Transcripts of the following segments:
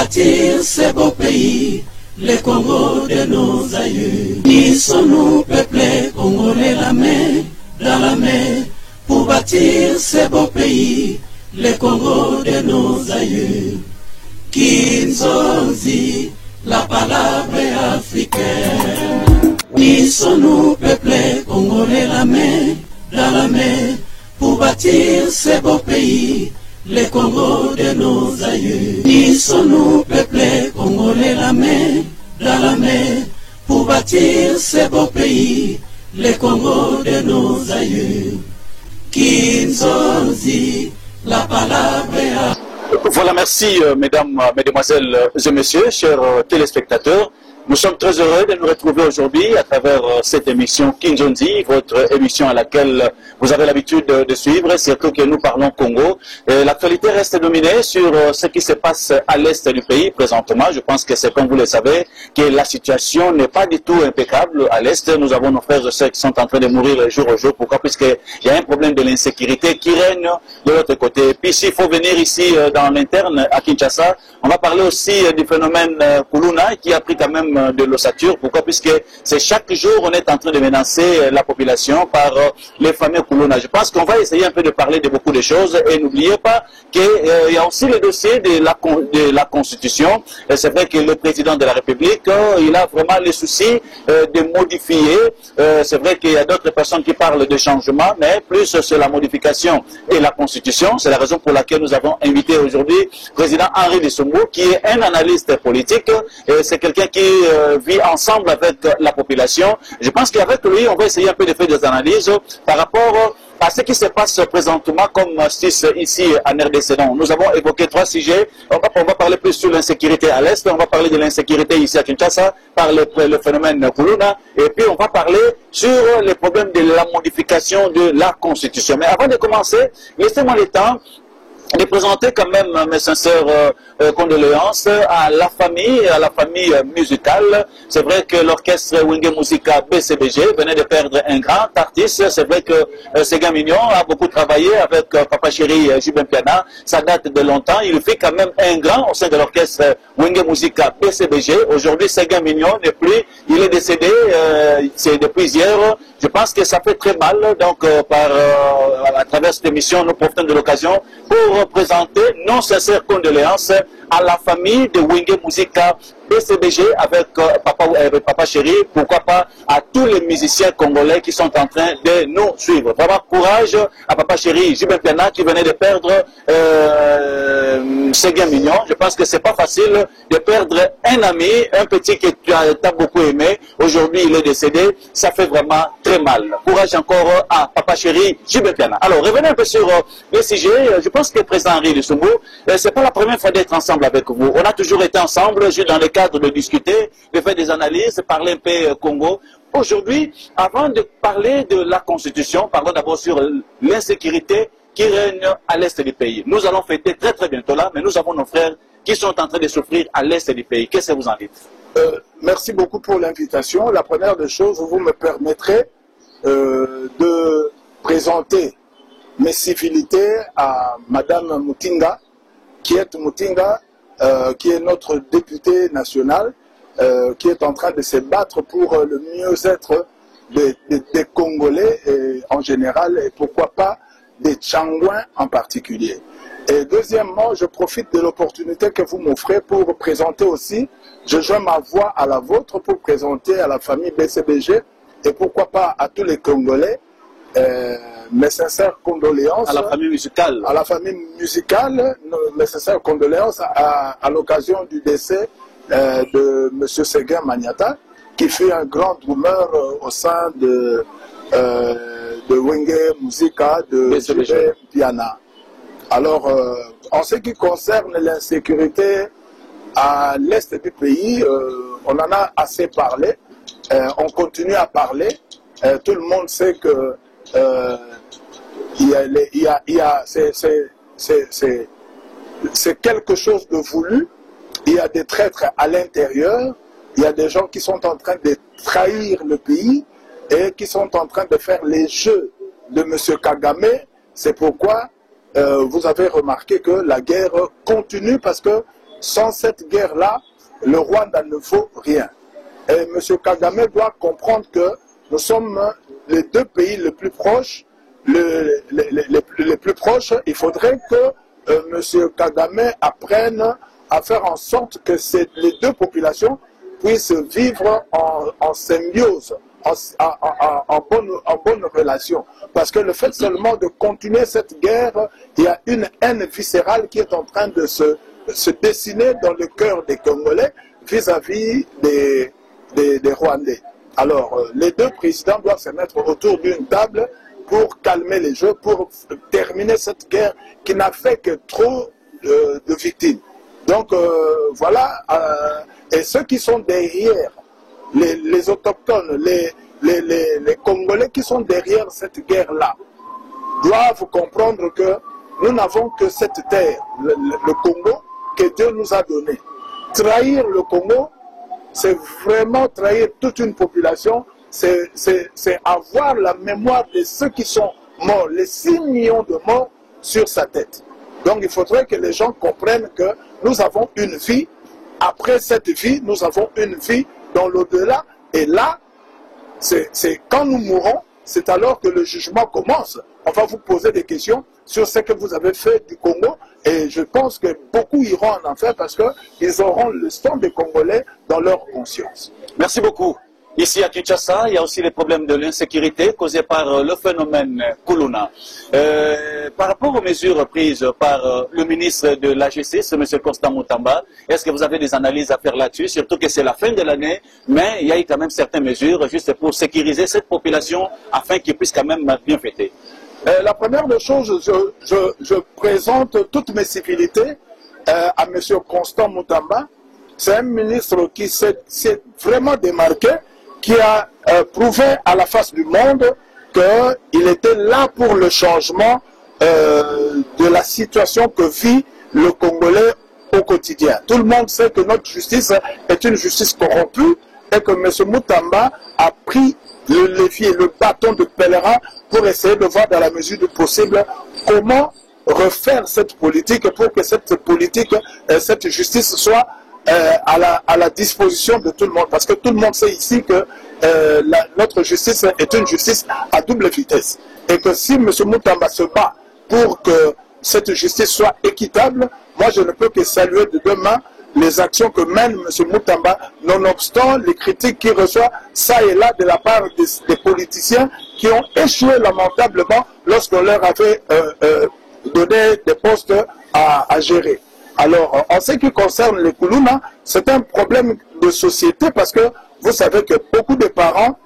bâtir ce beau pays, le Congo de nos aïeux. Unissons-nous, peuple congolais, la main dans la main, pour bâtir ce beau pays, le Congo de nos aïeux. Kinzozi, la palabra africaine. Unissons-nous, peuple congolais, la main dans la main, pour bâtir ce beau pays, le Congo de nos aïeux. Unissons-nous, peuple congolais, la main dans la main, pour bâtir ce beau pays, le Congo de nos aïeux. Kinzozi, la palabra. Voilà, merci mesdames, mesdemoiselles et messieurs, chers téléspectateurs. Nous sommes très heureux de nous retrouver aujourd'hui à travers cette émission Kinzozi, votre émission à laquelle vous avez l'habitude de suivre, surtout que nous parlons Congo. L'actualité reste dominée sur ce qui se passe à l'est du pays présentement. Je pense que c'est comme vous le savez, que la situation n'est pas du tout impeccable à l'est. Nous avons nos frères et sœurs qui sont en train de mourir jour au jour. Pourquoi? Puisqu'il y a un problème de l'insécurité qui règne de l'autre côté. Et puis s'il faut venir ici dans l'interne à Kinshasa, on va parler aussi du phénomène Kuluna qui a pris quand même de l'ossature. Pourquoi? Puisque c'est chaque jour on est en train de menacer la population par les fameux Kuluna. Je pense qu'on va essayer un peu de parler de beaucoup de choses et n'oubliez pas qu'il y a aussi le dossier de la Constitution. C'est vrai que le président de la République, il a vraiment le souci de modifier. C'est vrai qu'il y a d'autres personnes qui parlent de changement, mais plus c'est la modification et la Constitution. C'est la raison pour laquelle nous avons invité aujourd'hui le président Henri Lissombo, qui est un analyste politique. C'est quelqu'un qui vit ensemble avec la population. Je pense qu'avec lui, on va essayer un peu de faire des analyses par rapport à ce qui se passe présentement comme ici en RDC. Nous avons évoqué 3 sujets. On va parler plus sur l'insécurité à l'Est, on va parler de l'insécurité ici à Kinshasa par le phénomène Kuluna, et puis on va parler sur les problèmes de la modification de la Constitution. Mais avant de commencer, laissez-moi le temps de présenter quand même mes sincères condoléances à la famille musicale. C'est vrai que l'orchestre Wenge Musica BCBG venait de perdre un grand artiste. C'est vrai que Séguin Mignon a beaucoup travaillé avec Papa Chéri Jubin Piana. Ça date de longtemps. Il fait quand même un grand au sein de l'orchestre Wenge Musica BCBG. Aujourd'hui, Séguin Mignon n'est plus. Il est décédé, c'est depuis hier. Je pense que ça fait très mal. Donc, à travers cette émission, nous profitons de l'occasion pour présenter nos sincères condoléances à la famille de Wenge Musica BCBG avec Papa Chéri, pourquoi pas à tous les musiciens congolais qui sont en train de nous suivre. Vraiment courage à Papa Chéri Jubin Piana qui venait de perdre Séguin Mignon. Je pense que c'est pas facile de perdre un ami, un petit que tu as beaucoup aimé. Aujourd'hui, il est décédé. Ça fait vraiment très mal. Courage encore à Papa Chéri Jubin Piana. Alors, revenons un peu sur le sujet. Je pense que le président Henri Lissombo, c'est pas la première fois d'être ensemble avec vous. On a toujours été ensemble, juste dans le cadre de discuter, de faire des analyses, de parler un peu Congo. Aujourd'hui, avant de parler de la Constitution, parlons d'abord sur l'insécurité qui règne à l'est du pays. Nous allons fêter très très bientôt là, mais nous avons nos frères qui sont en train de souffrir à l'est du pays. Qu'est-ce que vous en dites? Merci beaucoup pour l'invitation. La première des choses, vous me permettrez de présenter mes civilités à Madame Mutinga, qui est notre députée nationale, qui est en train de se battre pour le mieux-être des Congolais en général, et pourquoi pas des Tchangouins en particulier. Et deuxièmement, je profite de l'opportunité que vous m'offrez pour présenter aussi, je joins ma voix à la vôtre pour présenter à la famille BCBG, et pourquoi pas à tous les Congolais, mes sincères condoléances. À la famille musicale. À la famille musicale, mes sincères condoléances à l'occasion du décès de M. Séguin Maniata, qui fut un grand drummer au sein de Wenge Musica, de Jubin Piana. Alors, en ce qui concerne l'insécurité à l'est du pays, on en a assez parlé. On continue à parler. Tout le monde sait que c'est quelque chose de voulu. Il y a des traîtres à l'intérieur. Il y a des gens qui sont en train de trahir le pays et qui sont en train de faire les jeux de M. Kagame. C'est pourquoi vous avez remarqué que la guerre continue parce que sans cette guerre-là, le Rwanda ne vaut rien. Et M. Kagame doit comprendre que nous sommes les deux pays les plus proches. Les plus proches, il faudrait que M. Kagame apprenne à faire en sorte que les deux populations puissent vivre en symbiose, en bonne relation. Parce que le fait seulement de continuer cette guerre, il y a une haine viscérale qui est en train de se dessiner dans le cœur des Congolais vis-à-vis des Rwandais. Alors, les deux présidents doivent se mettre autour d'une table pour calmer les jeux, pour terminer cette guerre qui n'a fait que trop de victimes. Donc, voilà. Et ceux qui sont derrière, les autochtones, les Congolais qui sont derrière cette guerre-là, doivent comprendre que nous n'avons que cette terre, le Congo, que Dieu nous a donnée. Trahir le Congo, c'est vraiment trahir toute une population, c'est avoir la mémoire de ceux qui sont morts, les 6 millions de morts sur sa tête. Donc il faudrait que les gens comprennent que nous avons une vie, après cette vie, nous avons une vie dans l'au-delà, et là, c'est quand nous mourrons, c'est alors que le jugement commence. On va vous poser des questions sur ce que vous avez fait du Congo, et je pense que beaucoup iront en enfer parce qu'ils auront le sang des Congolais dans leur conscience. Merci beaucoup. Ici à Kinshasa, il y a aussi les problèmes de l'insécurité causés par le phénomène Kuluna. Par rapport aux mesures prises par le ministre de la Justice, M. Constant Mutamba, est-ce que vous avez des analyses à faire là-dessus? Surtout que c'est la fin de l'année, mais il y a eu quand même certaines mesures juste pour sécuriser cette population afin qu'ils puissent quand même bien fêter. La première des choses, je présente toutes mes civilités à M. Constant Mutamba. C'est un ministre qui s'est vraiment démarqué, qui a prouvé à la face du monde qu'il était là pour le changement de la situation que vit le Congolais au quotidien. Tout le monde sait que notre justice est une justice corrompue et que M. Mutamba a pris le levier, le bâton de pèlerin pour essayer de voir dans la mesure du possible comment refaire cette politique pour que cette politique, cette justice soit à la disposition de tout le monde. Parce que tout le monde sait ici que notre justice est une justice à double vitesse. Et que si M. Mutamba se bat pour que cette justice soit équitable, moi je ne peux que saluer de deux mains les actions que mène M. Mutamba, nonobstant les critiques qu'il reçoit ça et là de la part des politiciens qui ont échoué lamentablement lorsqu'on leur avait donné des postes à gérer. Alors, en ce qui concerne les Kuluna, c'est un problème de société parce que vous savez que beaucoup de parents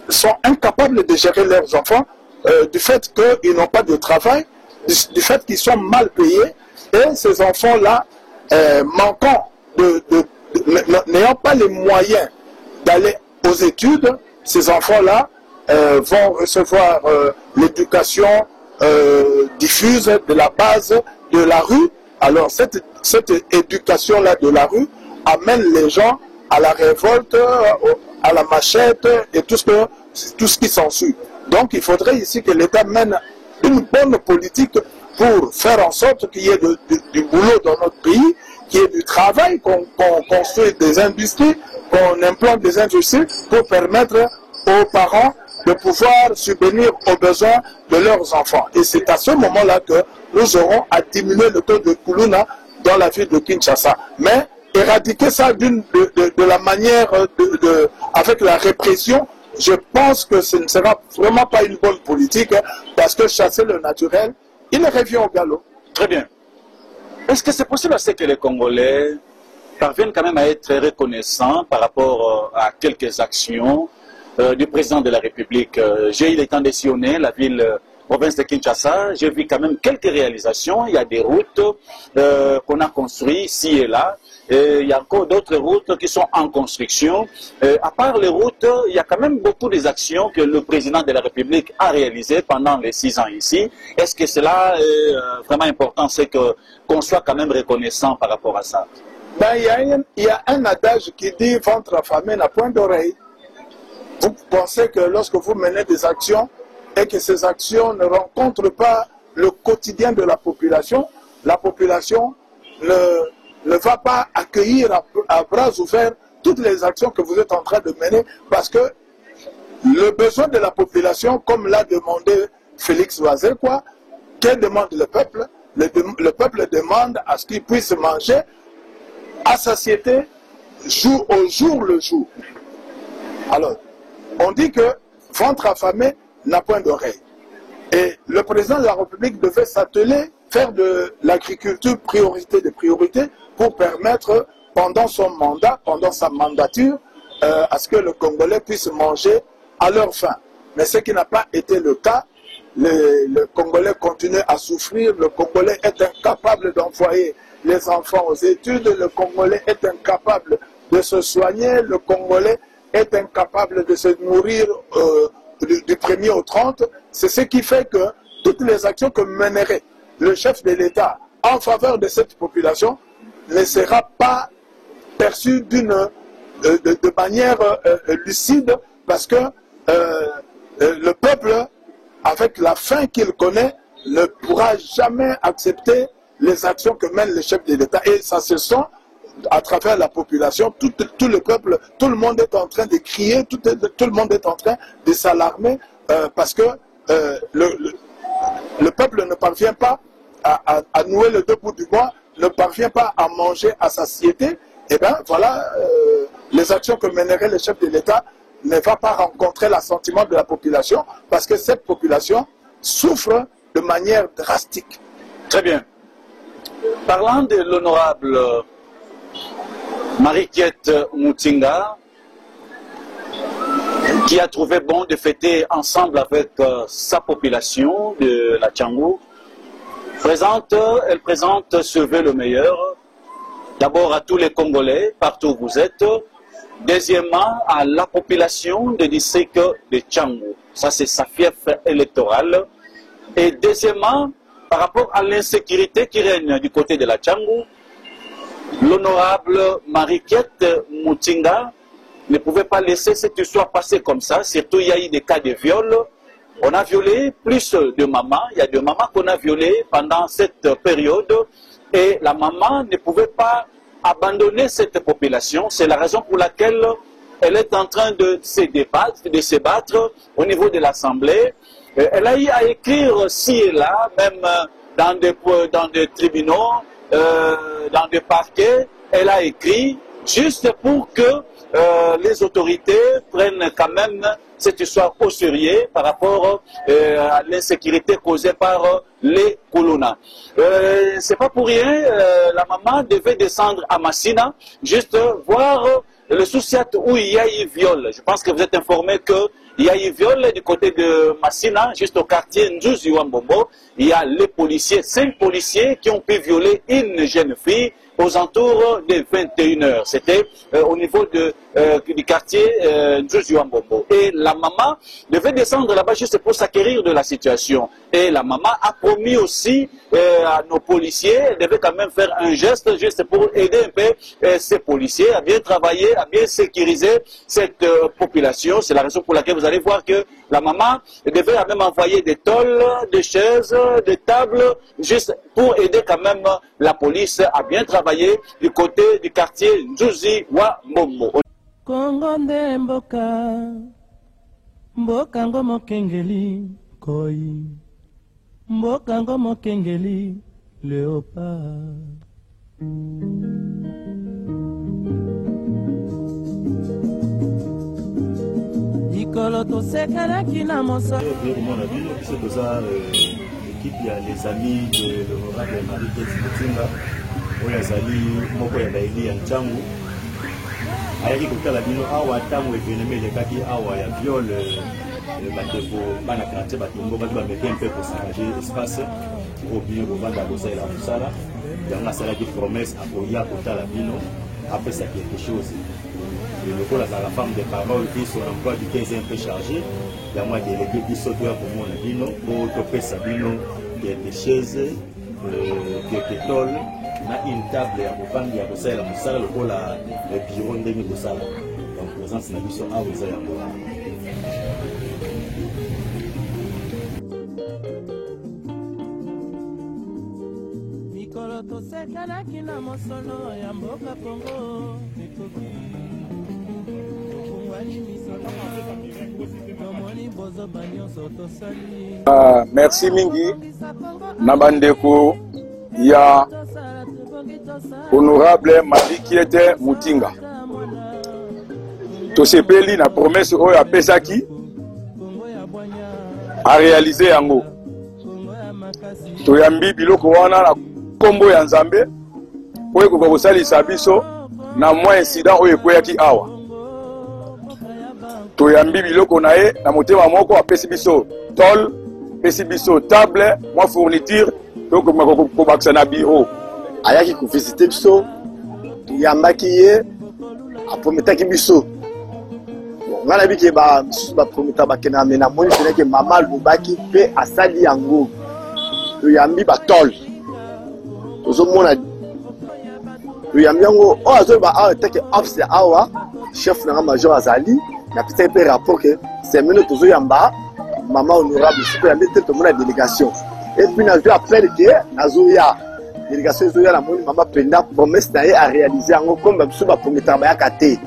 sont incapables de gérer leurs enfants du fait qu'ils n'ont pas de travail, du fait qu'ils sont mal payés, et ces enfants-là, n'ayant pas les moyens d'aller aux études, ces enfants-là vont recevoir l'éducation diffuse de la base de la rue. Alors cette éducation-là de la rue amène les gens à la révolte, à la machette et tout ce qui s'ensuit. Donc il faudrait ici que l'État mène une bonne politique pour faire en sorte qu'il y ait du boulot dans notre pays, qu'il y ait du travail, qu'on construise des industries, qu'on implante des industries pour permettre aux parents de pouvoir subvenir aux besoins de leurs enfants. Et c'est à ce moment-là que nous aurons à diminuer le taux de Kuluna dans la ville de Kinshasa. Mais éradiquer ça de la manière avec la répression, je pense que ce ne sera vraiment pas une bonne politique, parce que chasser le naturel, il revient au galop. Très bien. Est-ce que c'est possible à ce que les Congolais parviennent quand même à être reconnaissants par rapport à quelques actions du président de la République? J'ai eu le temps de sillonner la ville, province de Kinshasa. J'ai vu quand même quelques réalisations. Il y a des routes qu'on a construites ici et là. Et il y a encore d'autres routes qui sont en construction. À part les routes, il y a quand même beaucoup des actions que le président de la République a réalisées pendant les 6 ans ici. Est-ce que cela est vraiment important, c'est qu'on soit quand même reconnaissant par rapport à ça? Ben, il y a un adage qui dit « ventre affamé n'a point d'oreille ». Vous pensez que lorsque vous menez des actions et que ces actions ne rencontrent pas le quotidien de la population ne va pas accueillir à bras ouverts toutes les actions que vous êtes en train de mener, parce que le besoin de la population, comme l'a demandé Félix Loisel, quoi, que demande le peuple? Le peuple demande à ce qu'il puisse manger à satiété, jour au jour le jour. Alors, on dit que ventre affamé n'a point d'oreille. Et le président de la République devait s'atteler, faire de l'agriculture priorité des priorités pour permettre, pendant son mandat, pendant sa mandature, à ce que le Congolais puisse manger à leur faim. Mais ce qui n'a pas été le cas, le Congolais continue à souffrir, le Congolais est incapable d'envoyer les enfants aux études, le Congolais est incapable de se soigner, le Congolais est incapable de se nourrir du 1er au 30. C'est ce qui fait que toutes les actions que mènerait le chef de l'État en faveur de cette population ne sera pas perçue de manière lucide, parce que le peuple, avec la faim qu'il connaît, ne pourra jamais accepter les actions que mène le chef de l'État. Et ça se sent à travers la population, tout le peuple, tout le monde est en train de crier, tout le monde est en train de s'alarmer, parce que le peuple ne parvient pas à nouer le deux bouts du bois, ne parvient pas à manger à satiété. Et bien voilà, les actions que mènerait le chef de l'État ne va pas rencontrer l'assentiment de la population, parce que cette population souffre de manière drastique. Très bien. Parlant de l'honorable Marikiette Moutinga, qui a trouvé bon de fêter ensemble avec sa population de la Tchangou, elle présente ce vœu le meilleur, d'abord à tous les Congolais, partout où vous êtes, deuxièmement à la population de district de Tchangou, ça c'est sa fief électorale, et deuxièmement, par rapport à l'insécurité qui règne du côté de la Tchangou, l'honorable Marikiette Moutinga ne pouvait pas laisser cette histoire passer comme ça. Surtout, il y a eu des cas de viol. On a violé plus de mamans. Il y a des mamans qu'on a violées pendant cette période. Et la maman ne pouvait pas abandonner cette population. C'est la raison pour laquelle elle est en train de se battre au niveau de l'Assemblée. Elle a eu à écrire ci et là, même dans des tribunaux, dans des parquets. Elle a écrit juste pour que les autorités prennent quand même cette histoire au sérieux par rapport à l'insécurité causée par les colonnas. C'est pas pour rien, la maman devait descendre à Massina, juste voir le Soussiat où il y a eu viol. Je pense que vous êtes informé qu'il y a eu viol du côté de Massina, juste au quartier Ndjouzi Wambombo. Il y a les policiers, 5 policiers qui ont pu violer une jeune fille aux alentours de 21h. C'était au niveau du quartier Ndjouzi Wambombo. Et la maman devait descendre là-bas juste pour s'acquérir de la situation. Et la maman a promis aussi à nos policiers, elle devait quand même faire un geste juste pour aider un peu ces policiers à bien travailler, à bien sécuriser cette population. C'est la raison pour laquelle vous allez voir que la maman devait même envoyer des tôles, des chaises, des tables, juste pour aider quand même la police à bien travailler du côté du quartier Ndjouzi Wambombo. Kongo nde mboka, mboka ngo mokengeli koi, mboka ngo mokengeli léopard. Ikolo tosekalaki na mosa. L'équipe, il y a les amis de l'honorable Marikiette Moutinga, Oyazali, Moko Yabaili en Tchangou. Ayaki kotala bino awa tango événement elekaki awa ya viol bateko bana quartier batongo bato bameke mpe kosakaje espace pour bien kovanda kosalela mosala yango asalaki promesse akoya kotala bino apesa quelque chose. Lokola azala femme de parole qui son emploi du 15 est un peu chargé yango adelege biso toya komona bino po topesa bino quelque chaise quelque tôle na une table ya kofandi ya kosalela mosala lokola bureau ndenge kosala donc présence na biso awa eza yango mikolo tosekanaki na mosolo ya mboka Kongo ekoki tofungwani misolo tomoni bozoba nyonso tosali. Merci mingi na bandeko ya honorable Marie-Kiete Mutinga. Tosepeli na promesse oyo apesaki a réaliser yango. Toyambi biloko wana na kombo ya Nzambe oyo kokosalisa biso na mwa incident oyo ekweyaki awa. Toyambi biloko na ye na motema moko apesi biso tol, apesi biso table, mwa fourniture ko bakisa na bureau. Ayaki ko visiter biso, yambaki ye aprometaki biso. Ngana biki ba prometa ba kena mena moni ke mama lubaki pe asali yango. Toyambi ba tol. Tozomona toyambi yango o azo ba awa teke office awa chef na major azali na pita pe rapport que c'est meno tozoyamba maman honorable super yambi te mona délégation. Et puis na vu après que nazoya délégation zoya la moni maman penda promesse na ye a réaliser yango comme biso ba prometa ba yakate.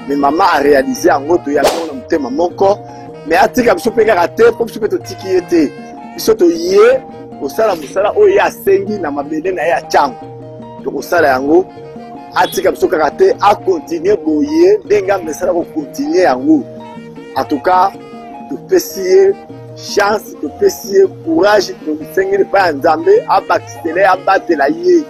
Mais maman a réalisé en gros toyambi na mutema moko mais atika biso pe karaté pour biso pe to tiki ete biso to yé osala musala oyo ya sengi na mabele na ya chango to osala yango atika biso karaté a continuer boye denga mesala ko continuer yango en tout cas to pesier chance to pesier courage to sengeli pa Nzambe abakistele abatela ye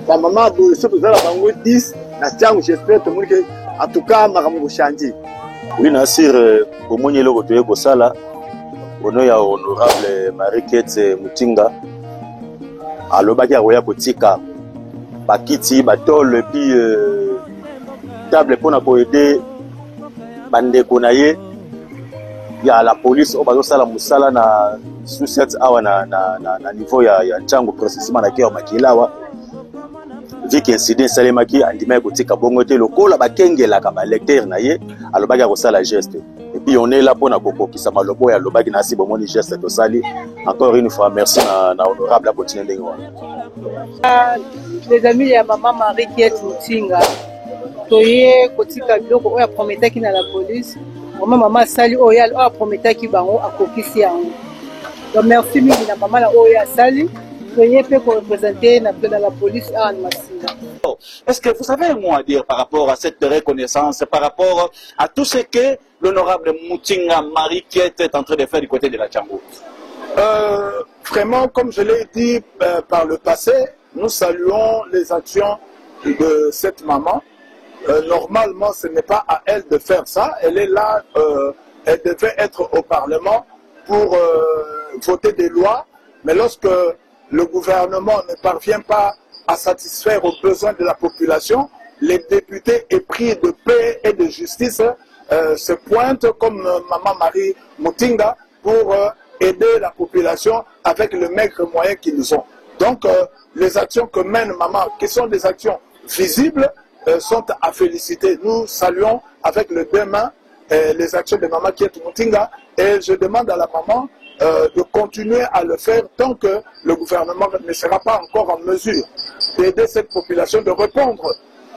ba maman bo so tozala bango 10 na chango j'espère to moni que en tout cas makambo changer. Oui Nasir omoni loko toye ko sala ono ya honorable Marie-Kiete Mutinga alobaki akoya kotika bakiti batole puis table pona ko aider bandeko na ye ya la police o bazo sala musala na sous-set awa na niveau ya chango processement na kio makilawa viki incident salemaki andima kotika bongo te lokola bakengela ka ba lecteur na ye alobaki akosala geste. Et puis on est là pour nakokokisa malobo ya lobaki na si bomoni geste to sali. Encore une fois merci na honorable à continuer ndenge wana. Les amis ya maman Marie-Kiete Mutinga toye kotika biloko oya prometaki na la police maman sali oya o prometaki bango akokisi yango. Donc merci mingi na maman la oya sali toye pe ko représenter na la police à Masina. Est-ce que vous avez un mot à dire par rapport à cette reconnaissance, par rapport à tout ce que l'honorable Mutinga Marie-Kiete est en train de faire du côté de la Tchango? Vraiment, comme je l'ai dit par le passé, nous saluons les actions de cette maman. Normalement, ce n'est pas à elle de faire ça. Elle est là, elle devait être au Parlement pour voter des lois. Mais lorsque le gouvernement ne parvient pas à satisfaire aux besoins de la population, les députés épris de paix et de justice se pointent comme maman Marie Mutinga pour aider la population avec le maigre moyen qu'ils ont. Donc les actions que mène maman, qui sont des actions visibles, sont à féliciter. Nous saluons avec les deux mains les actions de maman Kiete Mutinga et je demande à la maman de continuer à le faire tant que le gouvernement ne sera pas encore en mesure d'aider cette population, de répondre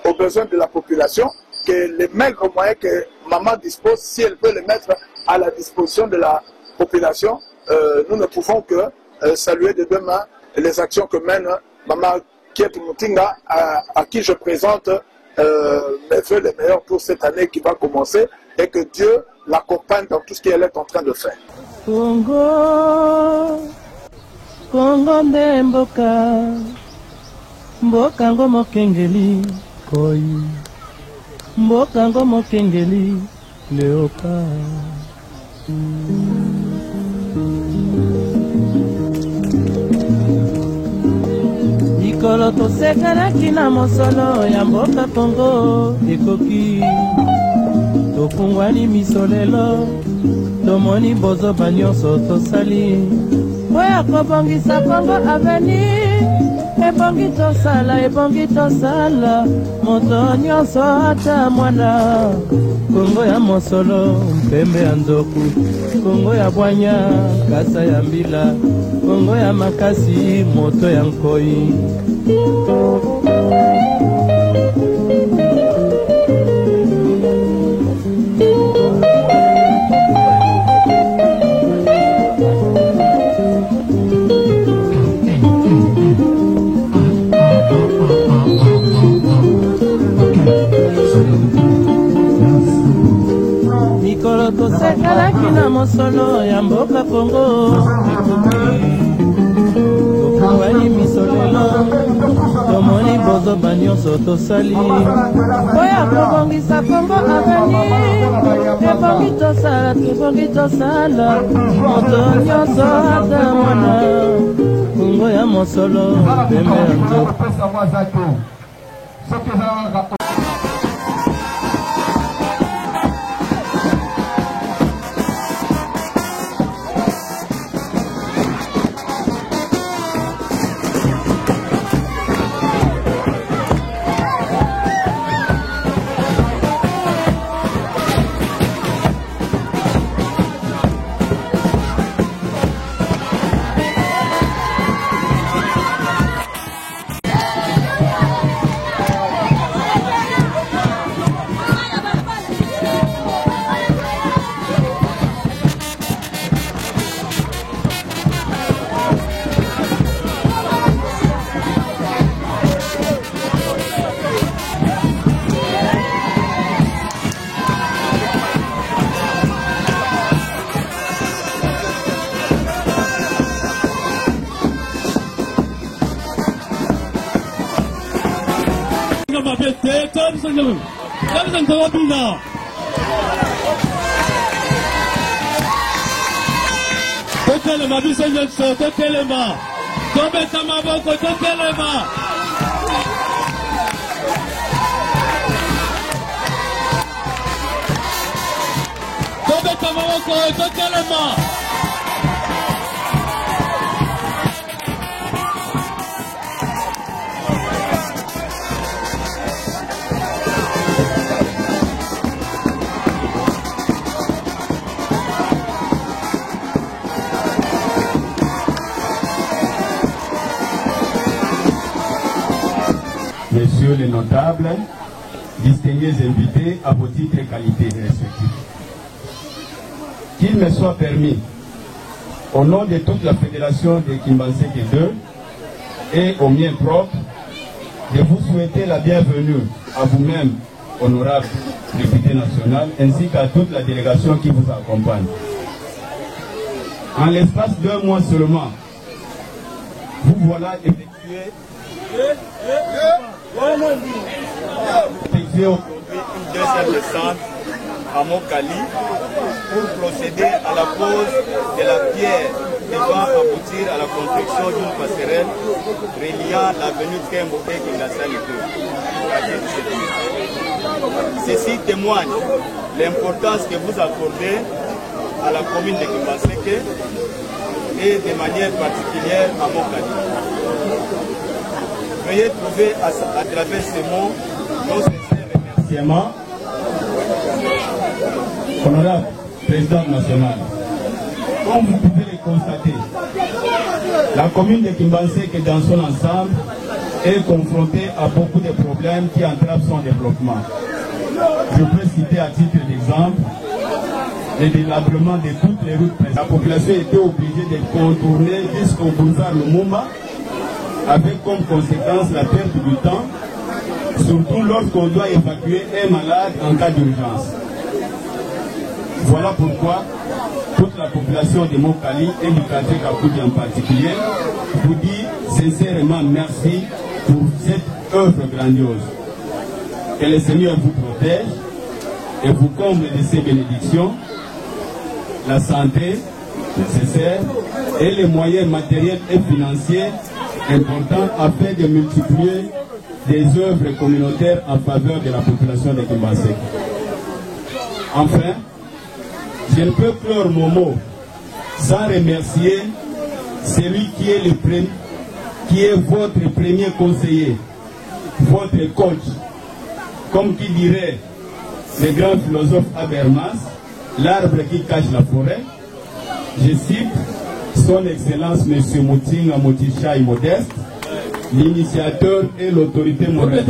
aux besoins de la population, que les maigres moyens que maman dispose, si elle peut les mettre à la disposition de la population, nous ne pouvons que saluer de deux mains les actions que mène maman Kiete Mutinga, à qui je présente mes vœux les meilleurs pour cette année qui va commencer et que Dieu l'accompagne dans tout ce qu'elle est en train de faire. Congo, Congo nde mboka, mboka ngo mokengeli koi, mboka ngo mokengeli leoka. Mikolo tosekanaki na mosolo ya mboka Congo ekoki, tofungwani misolelo tomoni bozoba nyonso tosali oya kobongisa Congo aveni ebongi tosala moto nyonso ata mwana kongo ya mosolo mpembe ya nzoku kongo ya bwanya kasa ya mbila kongo ya makasi moto ya nkoi mikolo tosekalaki na mosolo ya mboka kongo tokawani misolelo tomoni bozoba nyonso tosali oya kobongisa kongo aveni ebongi tosala moto nyonso ata mwana kongo ya mosolo pembe ya nzoto Tokelema biso nyonso tokelema tobeta maboko tokelema tobeta maboko tokelema Messieurs les notables, distingués invités à vos titres et qualités respectifs. Qu'il me soit permis, au nom de toute la fédération de Kimbanseke 2 et au mien propre, de vous souhaiter la bienvenue à vous-même, honorable député national, ainsi qu'à toute la délégation qui vous accompagne. En l'espace d'1 mois seulement, vous voilà effectué aujourd'hui une deuxième descente à Mokali pour procéder à la pose de la pierre devant aboutir à la construction d'une passerelle reliant l'avenue Kembo et Kingasani 2. Ceci témoigne l'importance que vous accordez à la commune de Kimbanseke et de manière particulière à Mokali. Veuillez trouver à travers ces mots nos sincères remerciements. Honorable Président national, comme vous pouvez le constater, la commune de Kimbanseke dans son ensemble est confrontée à beaucoup de problèmes qui entravent son développement. Je peux citer à titre d'exemple le délabrement de toutes les routes. La population était obligée de contourner jusqu'au boulevard Lumumba, avec comme conséquence la perte du temps, surtout lorsqu'on doit évacuer un malade en cas d'urgence. Voilà pourquoi toute la population de Mokali et du quartier Kakoudi en particulier vous dit sincèrement merci pour cette œuvre grandiose. Que le Seigneur vous protège et vous comble de ses bénédictions, la santé nécessaire et les moyens matériels et financiers importants afin de multiplier des œuvres communautaires en faveur de la population de Kimbanseke. Enfin, je ne peux clore mon mot sans remercier celui qui est le qui est votre premier conseiller, votre coach. Comme qui dirait le grand philosophe Habermas, l'arbre qui cache la forêt. Je cite son Excellence M. Mutinga Motichai Modeste, l'initiateur et l'autorité morale.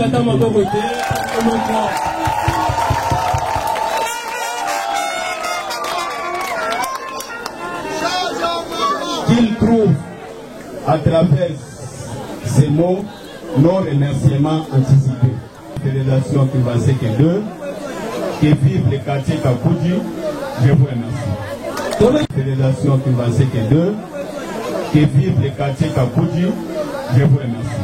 Qu'il trouve à travers ces mots nos remerciements anticipés. Fédération qui va que 2, qui vive le quartier Kakoudji, je vous remercie. Fédération qui va que 2, qui vive le quartier Kakoudji, je vous remercie.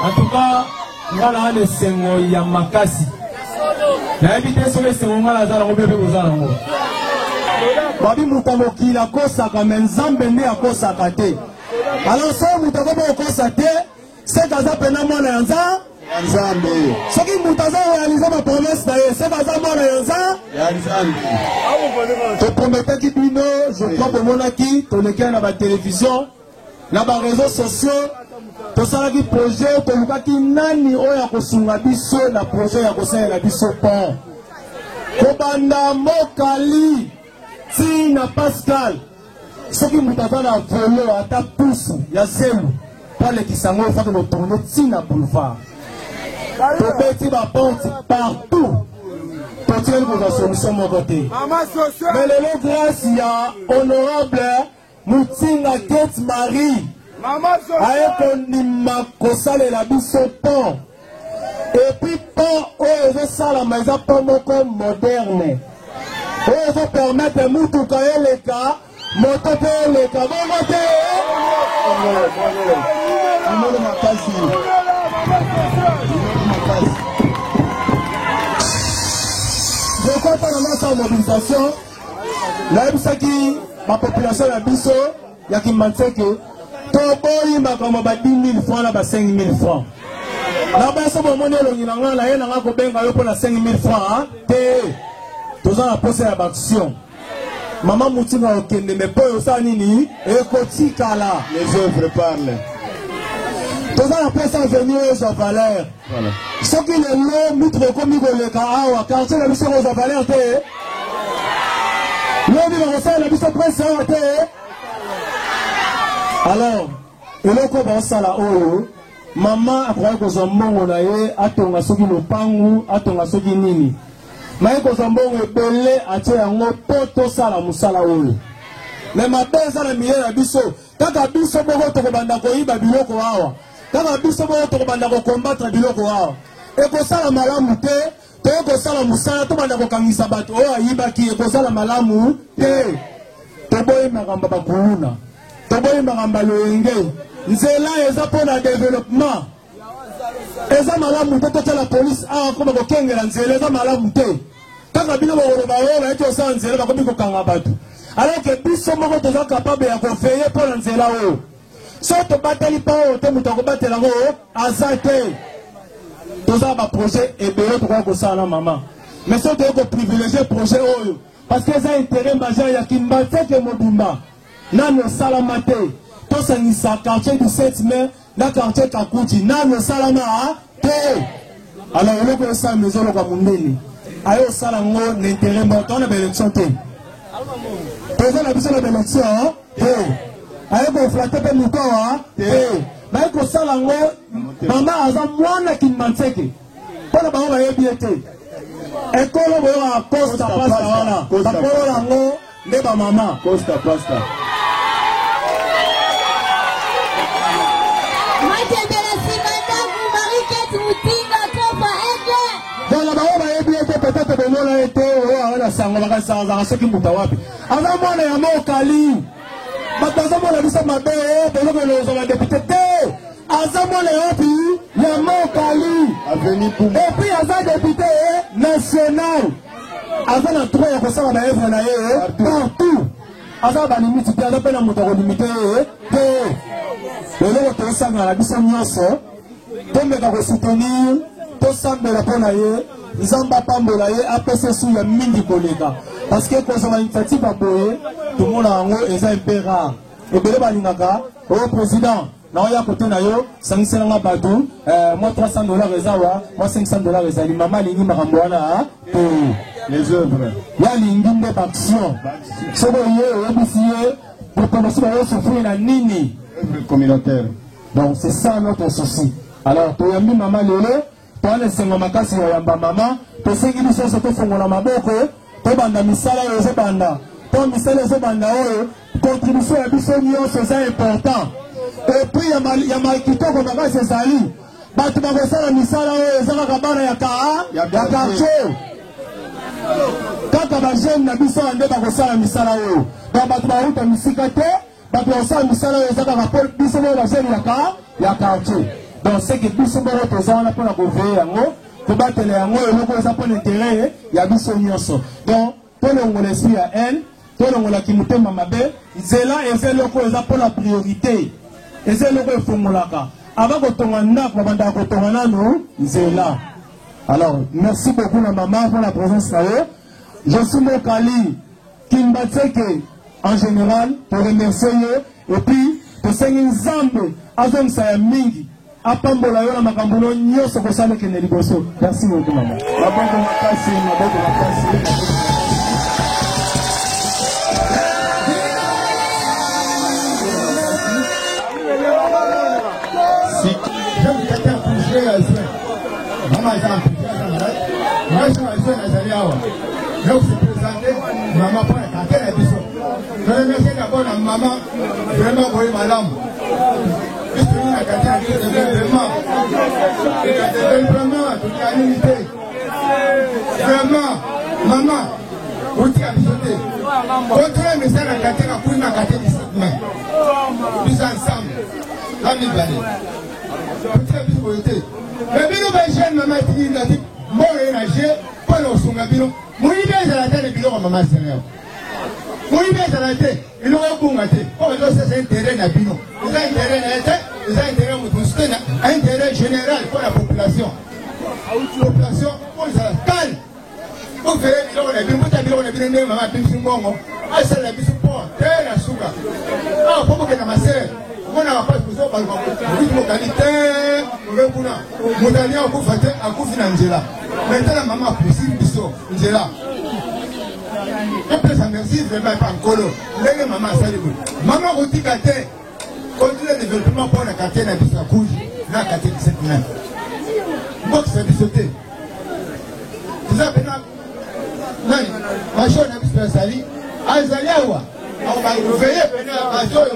En tout cas, voilà le sengo ya makasi. Na éviter sur le sengo ngala za ko bebe kozala ngo. Babi mutamo kila kosa kama nzambe ne akosaka te. Alors so mutako bo kosa te, c'est kaza pena mwana yanza nzambe. Soki mutaza réaliser ma promesse na ye, c'est kaza mwana yanza ya nzambe. To promettais ki bino, je crois pour monaki, to lekia na ba télévision, na ba réseaux sociaux. Tosalaki projet tolukaki nani oya kosunga biso na projet ya kosalela biso pont. Kobanda Mokali Tina Pascal soki mutaza na volo ata pusu ya zelu pale kisango faka no tourner Tina boulevard. Tobeti ba porte partout. Totieni ko solution mon côté. Mais le grâce ya honorable Mutinga Kate Marie aye konima kosalela biso pont et puis pont oyo ezosalama eza pont moko moderne oyo ezopermettre mutuka eleka moto mpe eleka bongo te imolo makasi jekota na masa ya mobilisation nayebisaki bapopulation ya biso ya Kimbanzeke toboyi makambo ba 10 000 francs na ba 5 000 francs. Na ba so bomoni elongi na ngala ye na nga ko benga yo pour na 5 000 francs te. Toza na poser ya action. Maman Mutinga okende me poyo sa nini ekotikala. Les œuvres parlent. Toza na poser venir aux valeurs. Voilà. Ce qui est long mutre komi ko le ka awa quartier la biso aux valeurs te. Lobi na kosa la biso presse te. Alors, eloko basala oyo, maman akoya kozwa mbongo na ye, atonga soki lopangu, atonga soki nini. Maye kozwa mbongo ebele atie yango po tosala musala oyo. Mais mabe ezala miye na biso, kaka biso moko tokobanda koyiba biloko awa. Kaka biso moko tokobanda kokombatra biloko awa. Ekosala malamu te, toyekosala musala, tobanda kokangisa bato oyo ayibaki ekosala malamu te. Toboyi makambo bakuluna. Toboyi makambo loyenge nzela eza pona développement eza malamu te totia la police awa koma kokengela nzela eza malamu te kaka bino bakoloba oyo bayeti osala nzela bakomi kokanga bato alors que biso moko toza capable ya kofeye mpona nzela oyo so tobateli mpa oyo te moto akobatela ngo aza te toza baprojet ebele tokoka kosala na mama mais so toye koprivilégie projet oyo parce que eza intérêt majeur ya Kimbanzeke mobimba nano salama te tosangisa quartier du 7 mai na quartier Kakuti nano salama te alors eloko esala maison loka mundeni ayo sala ngo n'intérêt moko on a élection te président na biso na élection te ayo ko flatter pe mutoa te bayo ko sala ngo mama aza mwana Kimbanzeke pona bango bayebi ete ekolo boyo a Costa Pasta wala bakolo lango nde ba mama Costa Pasta. Peut-être que nous l'avons été au Sangola sans ce qui m'a wapi. Avant moi, les amours Kali. Maintenant, moi, la vie, ça m'a bé, de l'eau, les députés. Avant moi, les wapi, les amours Kali. Et puis, avant député national. Avant la trois, il y a ça, on a œuvre partout. Avant la limite, il y a un peu de moto limité. Le lot de sang à la mission, tout le monde va soutenir, tout ça, mais la peine nzamba pambola ye apese su ya mingi koleka parce que kozala initiative aboye tomona yango eza mpe rare ebele balingaka oyo président na oya kote na yo sangiselanga bato moi $300 ezawa moi $500 ezali mama alingi makambo wana to les œuvres ya alingi nde baaction soko ye oyebisi ye botomosi bayosofri na nini œuvre communautaire. Donc c'est ça notre souci. Alors toyambi mama lelo toane sengo makasi ya yamba mama tosengi biso soto fongo na maboko to banda misala yo banda to misala yo banda oyo contribution ya biso nyonso c'est important. Et puis ya makitoko makasi ezali bato bakosala misala oyo ezaka kabana ya quartier kaka bajeune na biso ande bakosala misala oyo donc bato bauta misika te bato bakosala misala oyo ezaka rapport biso oyo bajeune ya quartier. Donc c'est que biso boko toza wana mpona koveye yango tobatela yango eloko eza mpo l'intérêt ya biso nyonso. Donc tolongola esprit ya haine tolongolaki motema mabe nzela eza eloko eza mpo la priorité eza eloko efungolaka ava kotonga ndako babandaka kotonga nano nzela. Alors merci beaucoup na maman pour la présence na yo. Je suis Mokali Kimbatseke en général pour remercier yo et puis tosengi nzambe azongisa ya mingi apambola yo na makambo nyonso kosala kende liboso. Merci beaucoup maman. Maboko makasi, maboko makasi. Maman est en moi je suis je vais vous présenter maman pour la cantine à Bissot. Je remercie d'abord la maman, vraiment pour madame. La cantine vraiment toute la unité. Vraiment, maman, vous êtes à Bissoté. Contrôlez mes sœurs la cantine à Pouna, la cantine de 7 mains. Nous ensemble, la vie valée. Vous êtes à Bissoté. Mais bien, nous jeune maman qui dit bon énergie, pas le son gabino. Mon idée est la tête de bilo maman sérieux. Mon idée est la tête, il aura bon gâté. Oh, c'est intérêt à bino. Ils ont intérêt à la tête, ils ont intérêt à intérêt général pour la population. La population, pour les calme. Vous verrez, il aura bien, vous avez bien aimé maman Bimsingongo. Ah, c'est la Bimsingongo, très la souga. Ah, pour que ma sœur. On n'a pas besoin de vous qualité, vous allez à vous faire à vous financer. Maintenant, la maman a possible de ça. Là. On peut s'en merci vraiment pas encore. Les mamans salut. Maman, vous dites que continuez le développement pour la quartier de la couche, la quartier de cette main. Moi, c'est du sauté. Vous avez non, ma chère n'a pas sali. Azaliawa. On va veiller à la joie.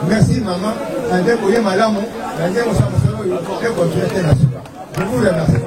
Merci maman. Je vous remercie.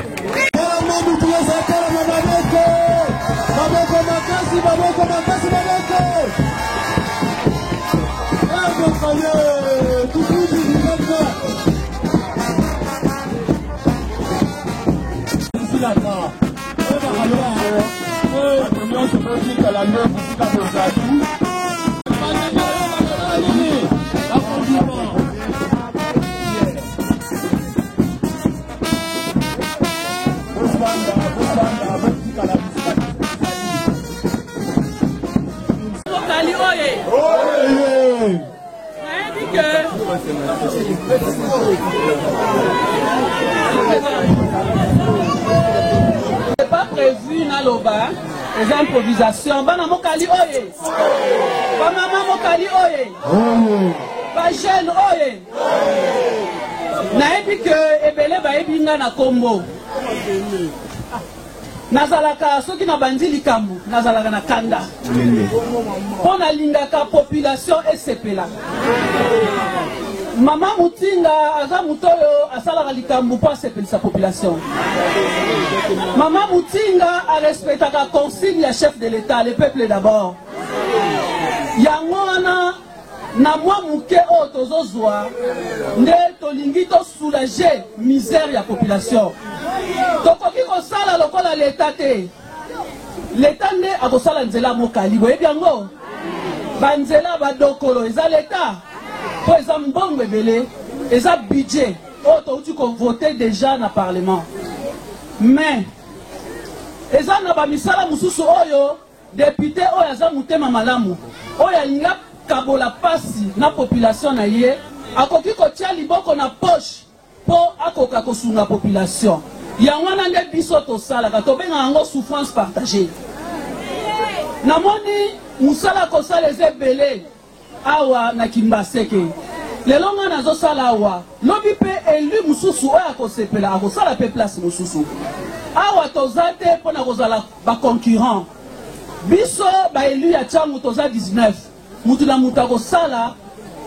C'est pas prévu na loba, les improvisations. Bana mokali oye, ba mama mokali oye, ba jeune oye. Na ebi que ebele ba ebi nga na kombo. Nazalaka soki na bandi likambo, nazalaka na kanda. Pona lingaka population esepela. Mama Mutinga aza mutoyo asalaka likambo po asepelisa population. Mama Mutinga a respectaka consigne ya chef de l'État, le peuple d'abord. Yango wana na mwa muke o tozozwa nde tolingi to soulager misère ya population. Tokoki kosala lokola l'État te. L'État nde akosala nzela mokali boyebi yango. banzela badokolo eza l'État po eza mbongo ebele eza budget oyo touti kovote déjà na parlement mais eza na bamisala mosusu oyo député oyo aza motema malamu oyo alinga kabola pasi na population na ye akoki kotia liboko na poche po akoka kosunga population yango wana nde biso tosalaka tobenga yango souffrance partagée namoni musala kosala eza ebele awa na Kimbaseke lelo nga nazosala awa lobi mpe élu mosusu oyo akosepela akosala mpe place mosusu awa toza te mpona kozala baconcurrent biso baélu ya ntango toza 19 mutu na mutu akosala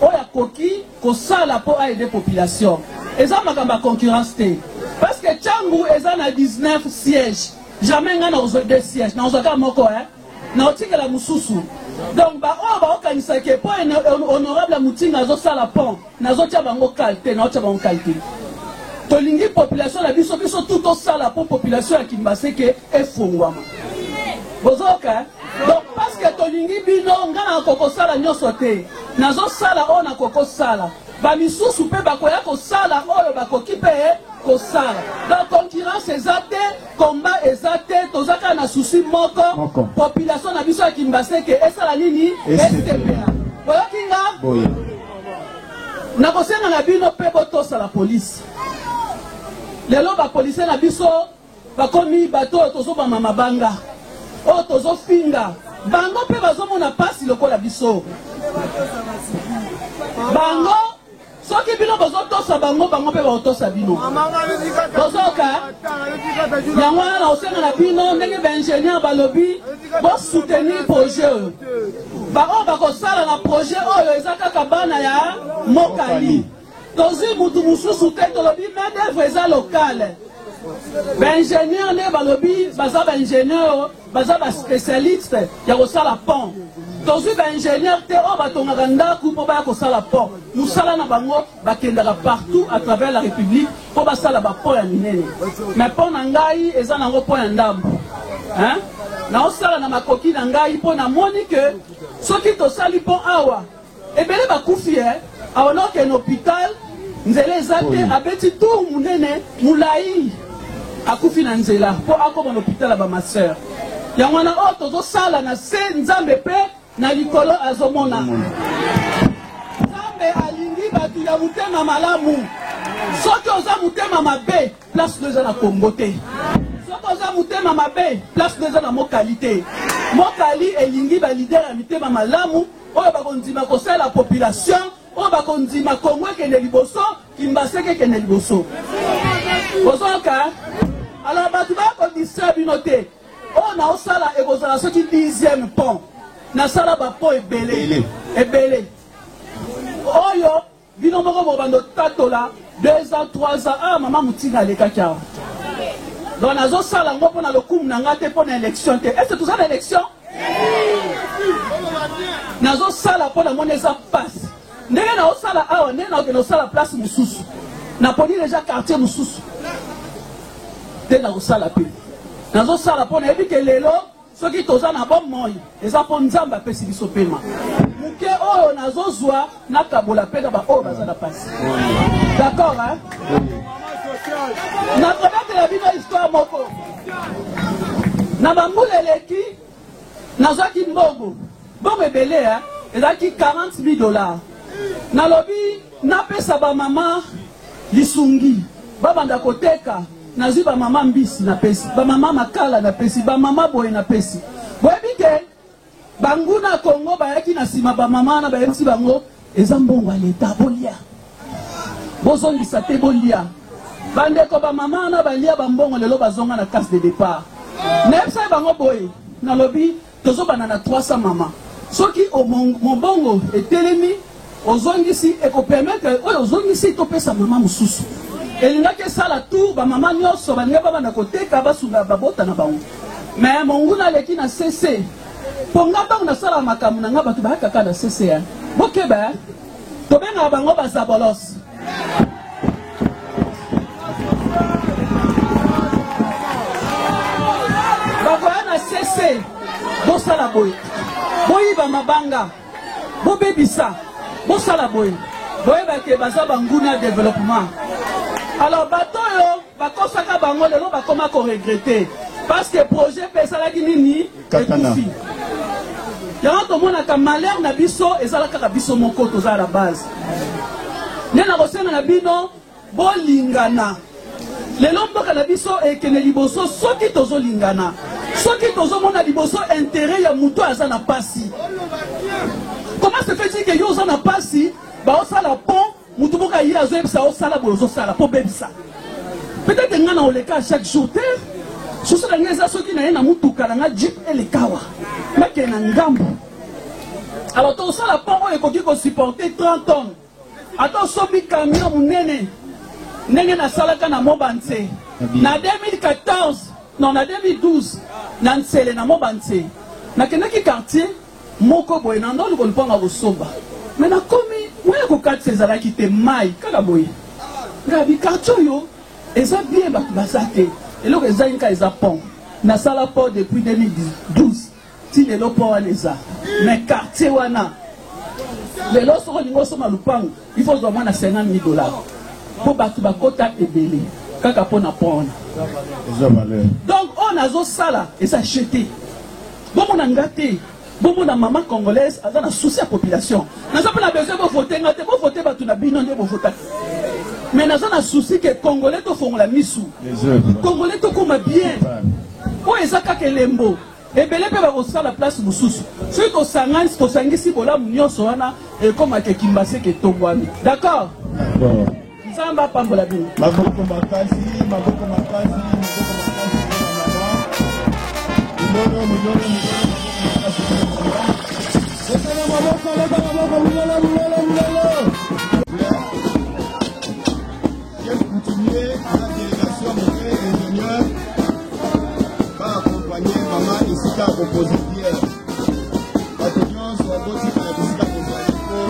oyo akoki kosala mpo aide population eza makambo ya concurrence te parce que ntango eza na 19 siège jamais nga na kozwa 2 siège na kozwaka moko na otikela mosusu donc baoyo baokanisaki mpo honorable Mutinga azosala pont nazotia bango qualité naotia bango qualité tolingi population na biso tout tosala mpo population ya Kimbaseke efungwama bozoka donc parce que tolingi bino nga na kokosala nyonso te nazosala oyo na kokosala bamisusu mpe bakoya kosala oyo bakoki mpe kosala donc concurrence eza te combat eza te tozaka na susi moko population na biso ya Kimbaseke esala nini esepela boyokinga nakosenga na bino mpe botosala polisi lelo bapolisier na biso bakomi bato oyo tozobama mabanga oyo tozofinga bango mpe bazomona pasi lokola biso bango soki bino bozotosa bango bango mpe baotosa bino bozoka yango wana na osenga na bino ndenge baingénieur balobi bosoutenir projet oyo baoyo bakosala na projet oyo eza kaka bana ya mokali tozwi mutu mosusu te tolobi main d'œuvre eza locale baingénieur nde balobi baza baingénieur baza baspécialiste ya kosala pont tozwi baingénieur te oyo batongaka ndako mpo baya kosala pont mosala na bango bakendaka partout à travers la république mpo basala bapont ya minene mais mpo na ngai eza nango pont ya ndambo naosala na makoki na ngai mpo namoni ke soki tosali pont awa ebele bakufi awa nokende hôpital nzela eza te abeti tour munene mulai akufi na nzela mpo akoma na hôpital ya bamaseur yango wana oyo tozosala na se nzambe mpe na likolo azomona nzambe alingi bato ya motema malamu soki oza motema mabe place no eza na Kongo te soki oza motema mabe place no eza na mokali te mokali elingi balider ya mitema malamu oyo bakondima kosala population oyo bakondima Kongo ekende liboso Kimbaseke ekende liboso bozoka alors bato bakondistra bino te oyo naosala ekozala soki 10e pont nasala bapont ebele oyo bino moko bobando tatola 2 ans 3 ans mama Mutinga alekaki awa donc nazosala ngo mpo na lokumu na nga te mpo na élection te est-ce que toza na élection nazosala mpo na mona eza pasi ndenge naosala awa ndenge naokende osala place mosusu naponi deja quartier mosusu te nakosala mpe nazosala mpo nayebi ke lelo soki toza na bomoi eza mpo nzambe apesi biso pema moke oyo nazozwa nakabola mpe na baoyo baza na pasi d'accord nakobetela bino histoire moko na bambula eleki nazwaki mbongo ebele ezalaki $40,000 nalobi napesa bamama lisungi babanda koteka nazwi bamama mbisi napesi bamama makala napesi bamama boye napesi boyebi ke banguna Kongo bayaki na nsima bamama na bayebisi bango eza mbongo ya leta bolia bozongisa te bolia bandeko bamama na balia bambongo lelo bazonga na casse de départ nayebisa bango boye nalobi tozobana na 300 mama soki mobongo etelemi ozongisi ekopermettre oyo ozongisi topesa mama mosusu elingaki esala tour bamama nyonso balingi babanda koteka basunga babota na bango mais monguna aleki na cc mpo nga ntango nasala makambo na nga bato bayakaka na cc bokeba tobengaka bango bazabolos bakoya na cc bosala boye boyiba mabanga bobebisa bosala boye boyeba ke baza banguna ya développement. Alors bato yo bakosaka bango lelo bakoma koregrete parce que projet pesalaki nini ekufi. Yango tomonaka malheur na biso ezala kaka biso moko toza la base. Nde na kosenga na bino bolingana. Lelo mboka na biso ekene liboso soki tozolingana. Soki tozomona liboso intérêt ya mutu aza na pasi. Comment se fait-il que yo oza na pasi ba osala pont mutu boka yi azoyebisa osala boye ozosala po bebisa. Peut-être nga na oleka à chaque jour te susu na nga eza soki na ye na mutuka na nga jeep elekawa meke na ngambo. Alors tosala pont oyo ekoki kosupporter 30 tonnes. Ata osobi camion munene ndenge nasalaka na Mobanse na 2014 non na 2012 na Nsele na Mobanse nakendaki quartier moko boye na ndolo kolipanga kosomba mais nakomi moya kokatisa ezalaki te mai kaka boye ngabi quartier oyo eza bien bato baza te eloko eza inka eza pont nasala pont depuis 2012 ti lelo pont wana eza mais quartier wana lelo soko lingo osoma lupango il faut zwa mwana $50,000 po bato bakota ebele kaka mpona pont wana. Donc on azosala eza acheté bomona nga te bomona mama congolaise aza na souci ya population naza mpe na besoin bovote nga te bovote bato na bino nde bovota mais naza na souci ke congolais tofongola misu congolais tokoma bien oyo eza kaka elembo ebele mpe bakosala place mosusu soki tosangisi bolamu nyonso wana ekomaka ekimbaseke etongwami. D'accord, nzambe apambola bino. Maboko makasi, maboko makasi, maboko makasi. Je vais continuer à la délégation de frères ingénieurs va accompagner maman ici à composer Pierre. Attention sur la botte à la visite à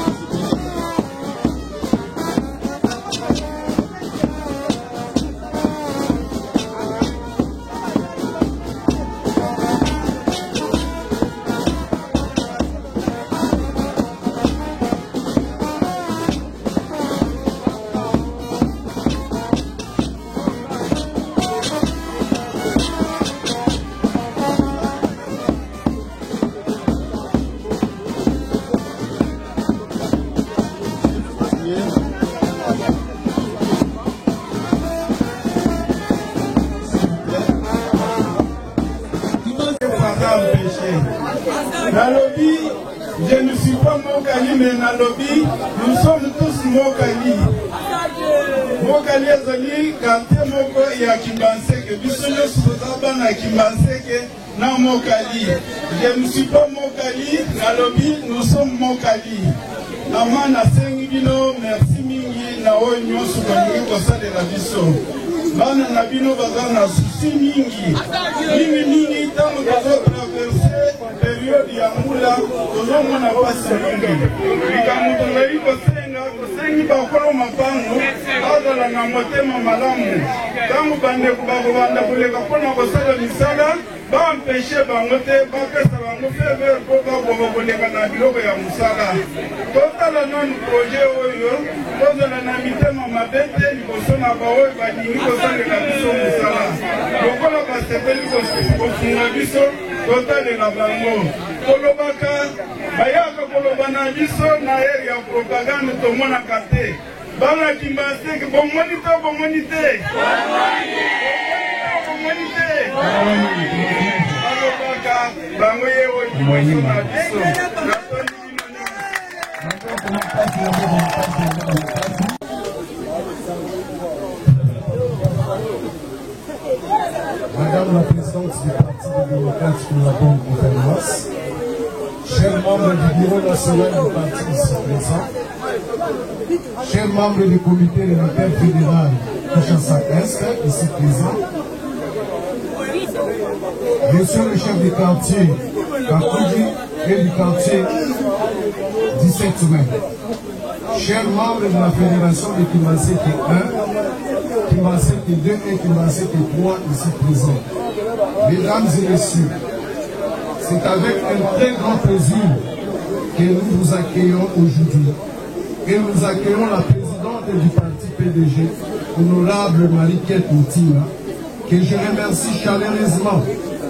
Nalobi, je ne suis pas Mokali, mais Nalobi, nous sommes tous Mokali. Mokali Azali, quartier Moko et à Kimbanseke, Bissonyo Sotaba na Kimbanseke, na Mokali. Je ne suis pas Mokali, Nalobi, nous sommes Mokali. Amana Sengino, merci Mingi, na Onyo Subangi, Kosa de la Bisso. Bana Nabino Bazana, Susi Mingi, Mingi, Tamu Bazo traverser. Période ya mula tozomona pasi mingi likambo tozali kosengi bakolo mapango azala na motema malamu ntango bandeko bakobanda koleka mpona kosala misala bampeshe bango te bapesa bango fever mpo bakoba koleka na biloko ya mosala totala nanu projet oyo tozala na mitema mabe te liboso na baoyo balingi kosalela biso mosala lokola basepeli kofunga biso totalela bango kolobaka bayaka koloba na biso na ere ya propagande tomonaka te bana Kimbanseke bomoni te bomoni te bomoni te balobaka bango ye oyo liboso na biso. Madame la présidente du Parti démocrate pour la bonne gouvernance, chers membres du bureau national du parti ici présent, chers membres du comité électoral fédéral Kinshasa-Est ici présent, monsieur le chef du quartier Kakoudi et du quartier 17 mai, chers membres de la fédération de Kimbanseke 1, Kimbanseke 2 et Kimbanseke 3 ici présents. Mesdames et messieurs, c'est avec un très grand plaisir que nous vous accueillons aujourd'hui. Et nous accueillons la présidente du parti PDG, honorable Marie-Kate Moutinga, que je remercie chaleureusement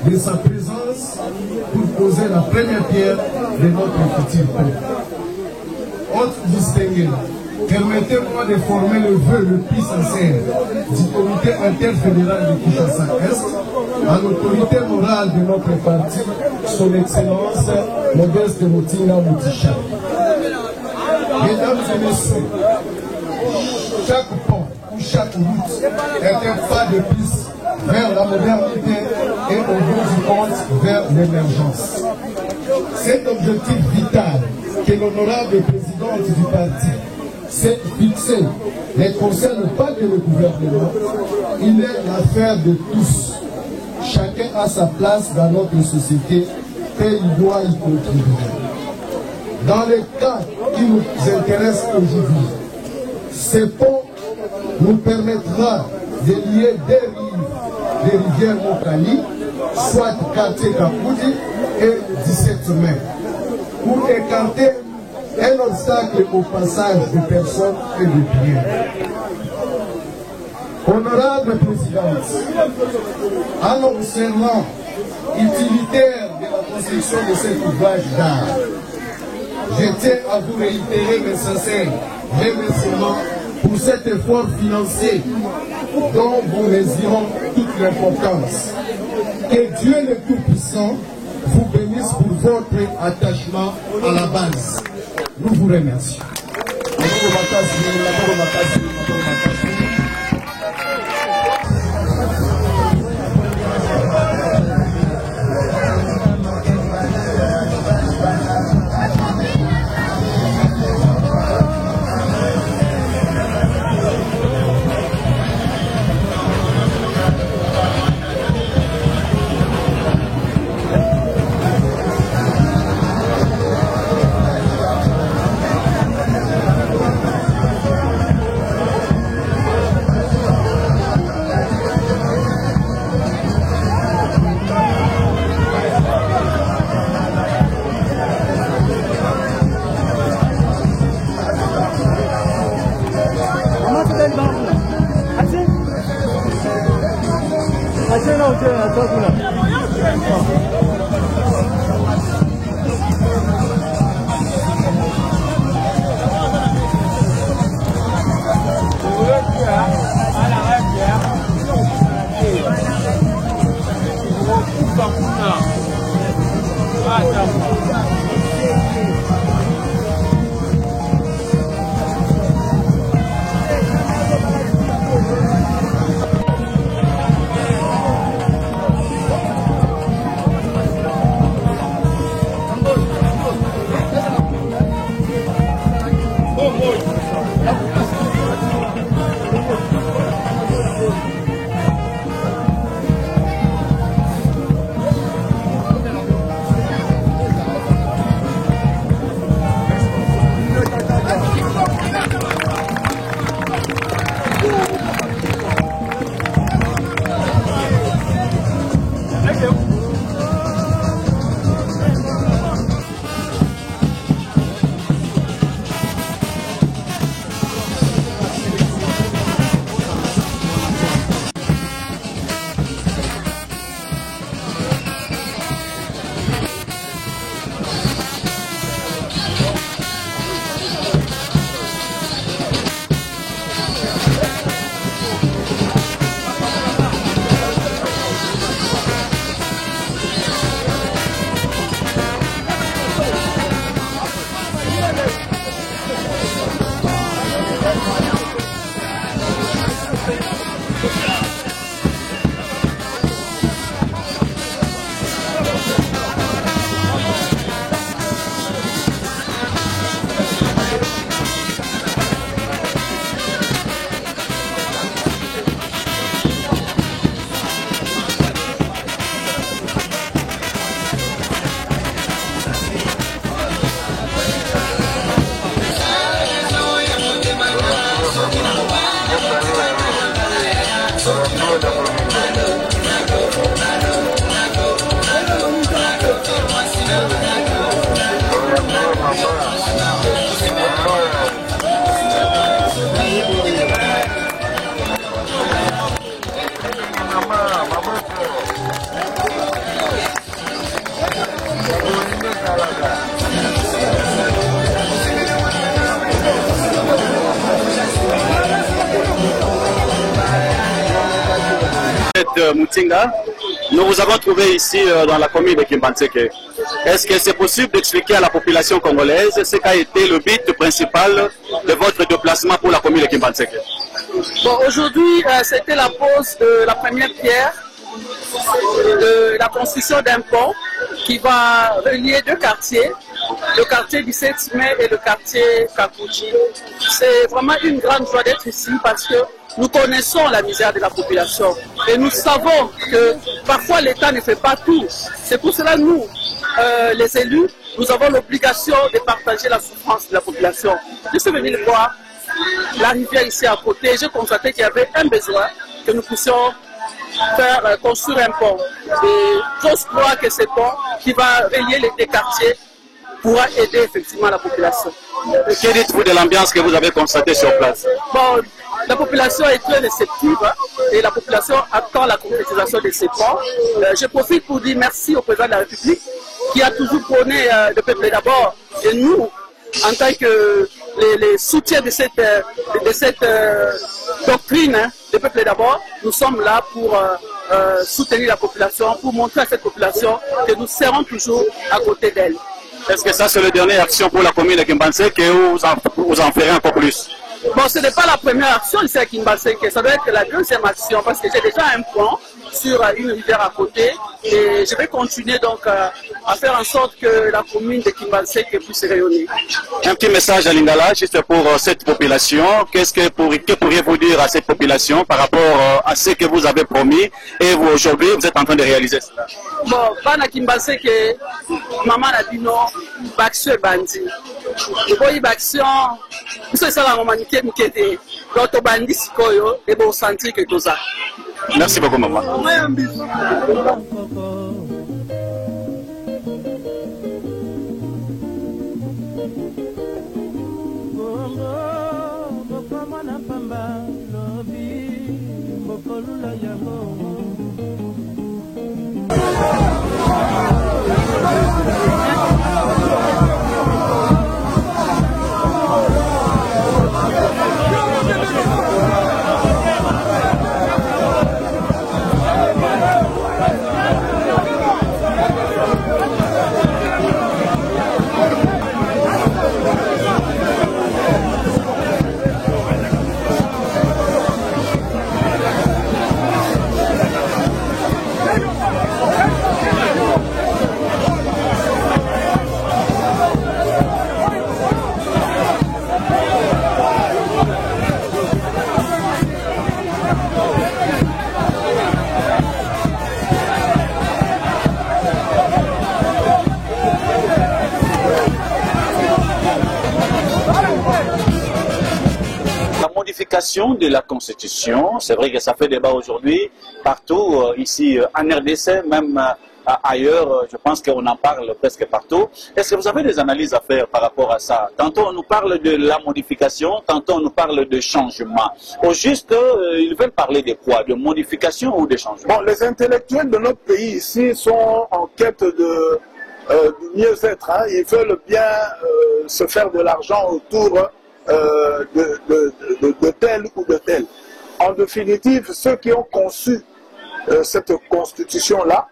de sa présence pour poser la première pierre de notre futur peuple. Autre distingué, permettez-moi de former le vœu le plus sincère du comité interfédéral de Kinshasa-Est à l'autorité morale de notre parti, son Excellence Modeste Moutinga Moutisha. Mesdames et messieurs, chaque pont ou chaque route est un pas de plus vers la modernité et au bout du compte vers l'émergence. Cet objectif vital que l'honorable présidente du parti s'est fixé ne concerne pas que le gouvernement, il est l'affaire de tous. Chacun a sa place dans notre société et il doit y contribuer. Dans le cas qui nous intéresse aujourd'hui, ce pont nous permettra de lier des rivières Mokali, soit quartier Kapoudi et 17 mai, pour écarter un obstacle au passage de personnes et de biens. Honorable Présidente, en observant utilitaire de la construction de cet ouvrage d'art, je tiens à vous réitérer mes sincères remerciements pour cet effort financier dont vous mesurons toute l'importance. Que Dieu le Tout-Puissant vous bénisse pour votre attachement à la base. Nous vous remercions. Thank you. Elisabeth Mutinga, nous vous avons trouvé ici dans la commune de Kimbantseke. Est-ce que c'est possible d'expliquer à la population congolaise ce qu'a été le but principal de votre déplacement pour la commune de Kimbantseke? Bon, aujourd'hui, c'était la pose de la première pierre de la construction d'un pont qui va relier deux quartiers, le quartier 17 mai et le quartier Kakuji. C'est vraiment une grande joie d'être ici parce que nous connaissons la misère de la population et nous savons que parfois l'État ne fait pas tout. C'est pour cela que nous, les élus, nous avons l'obligation de partager la souffrance de la population. Je suis venu le voir, la rivière ici à côté, j'ai constaté qu'il y avait un besoin que nous puissions faire construire un pont. Et j'ose croire que ce pont qui va relier les deux quartiers pourra aider effectivement la population. Et que dites-vous de l'ambiance que vous avez constatée sur place? Bon, la population est très réceptive et la population attend la concrétisation de ces ponts. Je profite pour dire merci au président de la République qui a toujours prôné le peuple d'abord. Et nous, en tant que les soutiens de cette doctrine, le peuple d'abord, nous sommes là pour soutenir la population, pour montrer à cette population que nous serons toujours à côté d'elle. Est-ce que ça c'est la dernière action pour la commune de Kimbantseke ou vous en ferez encore plus? Bon, ce n'est pas la première action ici à Kimbantseke, ça doit être la deuxième action parce que j'ai déjà un pont sur une rivière à côté et je vais continuer donc à faire en sorte que la commune de Kimbantseke puisse rayonner. Un petit message à Lingala, juste pour cette population. Que pourriez-vous dire à cette population par rapport à ce que vous avez promis et vous aujourd'hui vous êtes en train de réaliser cela? Bon, bana Kimbantseke, maman a dit non, baction et bandi. Et bon, il baction, c'est ça la romanité mukete. Donc, au bandi sikoyo, et bon, sentir que tout ça. Merci beaucoup, maman. De la Constitution, c'est vrai que ça fait débat aujourd'hui partout, ici en RDC, même ailleurs, je pense qu'on en parle presque partout. Est-ce que vous avez des analyses à faire par rapport à ça? Tantôt on nous parle de la modification, tantôt on nous parle de changement. Au juste, ils veulent parler de quoi? De modification ou de changement? Bon, les intellectuels de notre pays ici sont en quête de mieux-être. Hein. Ils veulent bien se faire de l'argent autour de tel ou de tel. En définitive, ceux qui ont conçu cette constitution-là,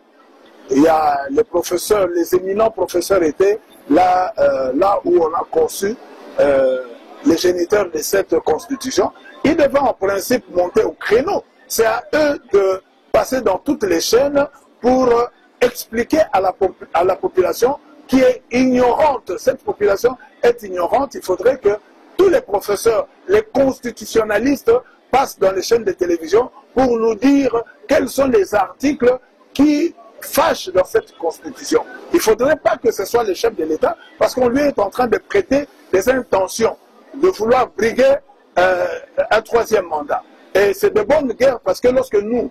il y a les professeurs, les éminents professeurs étaient là, là où on a conçu les géniteurs de cette constitution. Ils devaient en principe monter au créneau. C'est à eux de passer dans toutes les chaînes pour expliquer à la population qui est ignorante. Cette population est ignorante. Il faudrait que tous les professeurs, les constitutionnalistes passent dans les chaînes de télévision pour nous dire quels sont les articles qui fâchent dans cette constitution. Il ne faudrait pas que ce soit le chef de l'État parce qu'on lui est en train de prêter des intentions de vouloir briguer un troisième mandat. Et c'est de bonne guerre parce que lorsque nous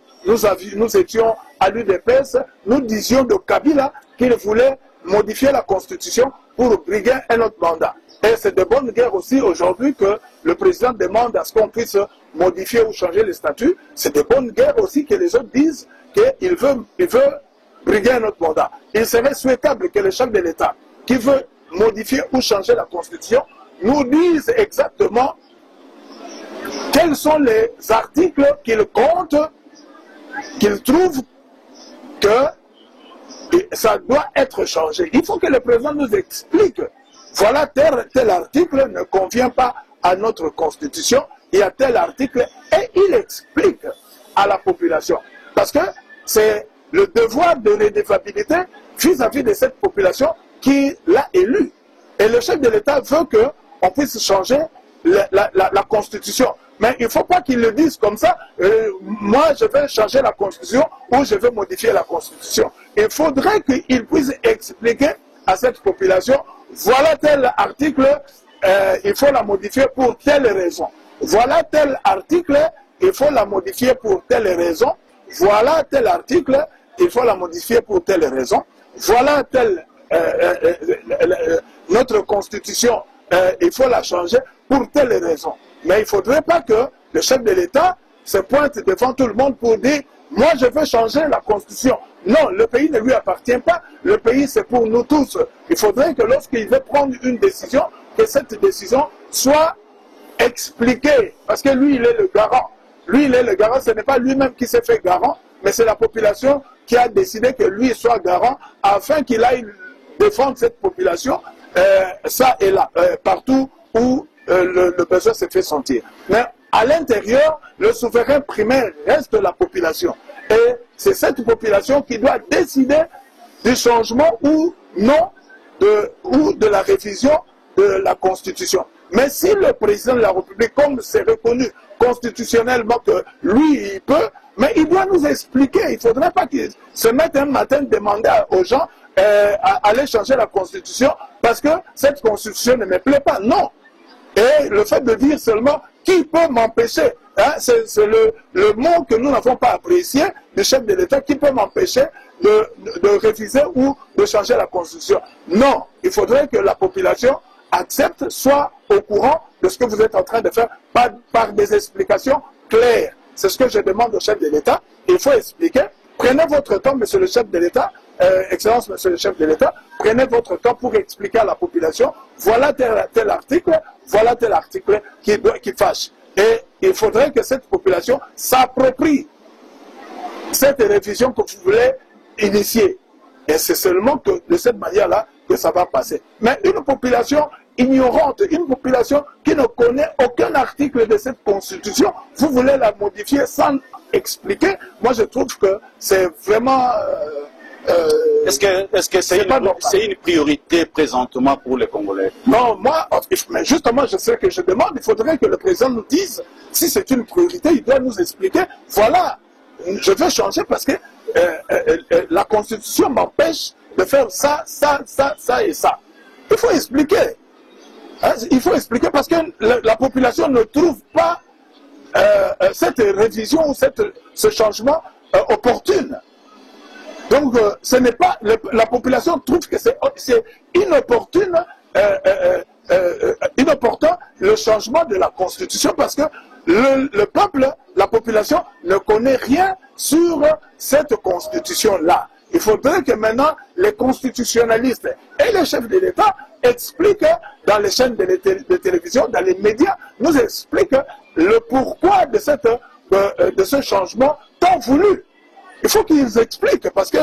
étions à l'UDPS, nous disions de Kabila qu'il voulait modifier la constitution pour briguer un autre mandat. Et c'est de bonne guerre aussi aujourd'hui que le président demande à ce qu'on puisse modifier ou changer les statuts. C'est de bonne guerre aussi que les autres disent qu'il veut briguer un autre mandat. Il serait souhaitable que le chef de l'État qui veut modifier ou changer la constitution nous dise exactement quels sont les articles qu'il compte qu'il trouve que ça doit être changé. Il faut que le président nous explique. Voilà, tel article ne convient pas à notre constitution. Il y a tel article et il explique à la population. Parce que c'est le devoir de redevabilité vis-à-vis de cette population qui l'a élu. Et le chef de l'État veut qu'on puisse changer la constitution. Mais il ne faut pas qu'il le dise comme ça, moi je vais changer la constitution ou je vais modifier la constitution. Il faudrait qu'il puisse expliquer à cette population, voilà tel article, il faut la modifier pour telle raison. Voilà tel article, il faut la modifier pour telle raison. Voilà tel article, il faut la modifier pour telle raison. Voilà tel... notre constitution, il faut la changer pour telle raison. Mais il ne faudrait pas que le chef de l'État se pointe devant tout le monde pour dire « moi je veux changer la constitution ». Non, le pays ne lui appartient pas. Le pays c'est pour nous tous. Il faudrait que lorsqu'il veut prendre une décision, que cette décision soit expliquée. Parce que lui, il est le garant. Lui, il est le garant. Ce n'est pas lui-même qui s'est fait garant, mais c'est la population qui a décidé que lui soit garant afin qu'il aille défendre cette population, ça et là, partout où le besoin se fait sentir. Mais à l'intérieur, le souverain primaire reste la population. Et c'est cette population qui doit décider du changement ou non de la révision de la Constitution. Mais si le président de la République, comme c'est reconnu constitutionnellement que lui, il peut, mais il doit nous expliquer. Il ne faudrait pas qu'il se mette un matin demander aux gens aller changer la Constitution parce que cette Constitution ne me plaît pas. Non. Et le fait de dire seulement qui peut m'empêcher, hein, c'est le mot que nous n'avons pas apprécié du chef de l'État, qui peut m'empêcher de réviser ou de changer la Constitution. Non, il faudrait que la population accepte, soit au courant de ce que vous êtes en train de faire par des explications claires. C'est ce que je demande au chef de l'État. Il faut expliquer. Prenez votre temps, monsieur le chef de l'État, Excellence, monsieur le chef de l'État, prenez votre temps pour expliquer à la population, voilà tel article qui fâche. Et il faudrait que cette population s'approprie cette révision que vous voulez initier. Et c'est seulement que de cette manière-là que ça va passer. Mais une population ignorante, une population qui ne connaît aucun article de cette Constitution, vous voulez la modifier sans expliquer. Moi, je trouve que c'est vraiment... Est-ce que c'est une priorité présentement pour les Congolais? Non, moi, mais justement, je sais que je demande, il faudrait que le président nous dise si c'est une priorité, il doit nous expliquer, voilà, je veux changer parce que la Constitution m'empêche de faire ça, ça, ça, ça et ça. Il faut expliquer. Hein, il faut expliquer parce que la population ne trouve pas cette révision ou ce changement opportune. Donc, ce n'est pas la population trouve que c'est inopportune, inopportun le changement de la Constitution parce que le peuple, la population ne connaît rien sur cette Constitution-là. Il faudrait que maintenant les constitutionnalistes et les chefs de l'État expliquent dans les chaînes de télévision, dans les médias, nous expliquent le pourquoi de ce changement tant voulu. Il faut qu'ils expliquent parce que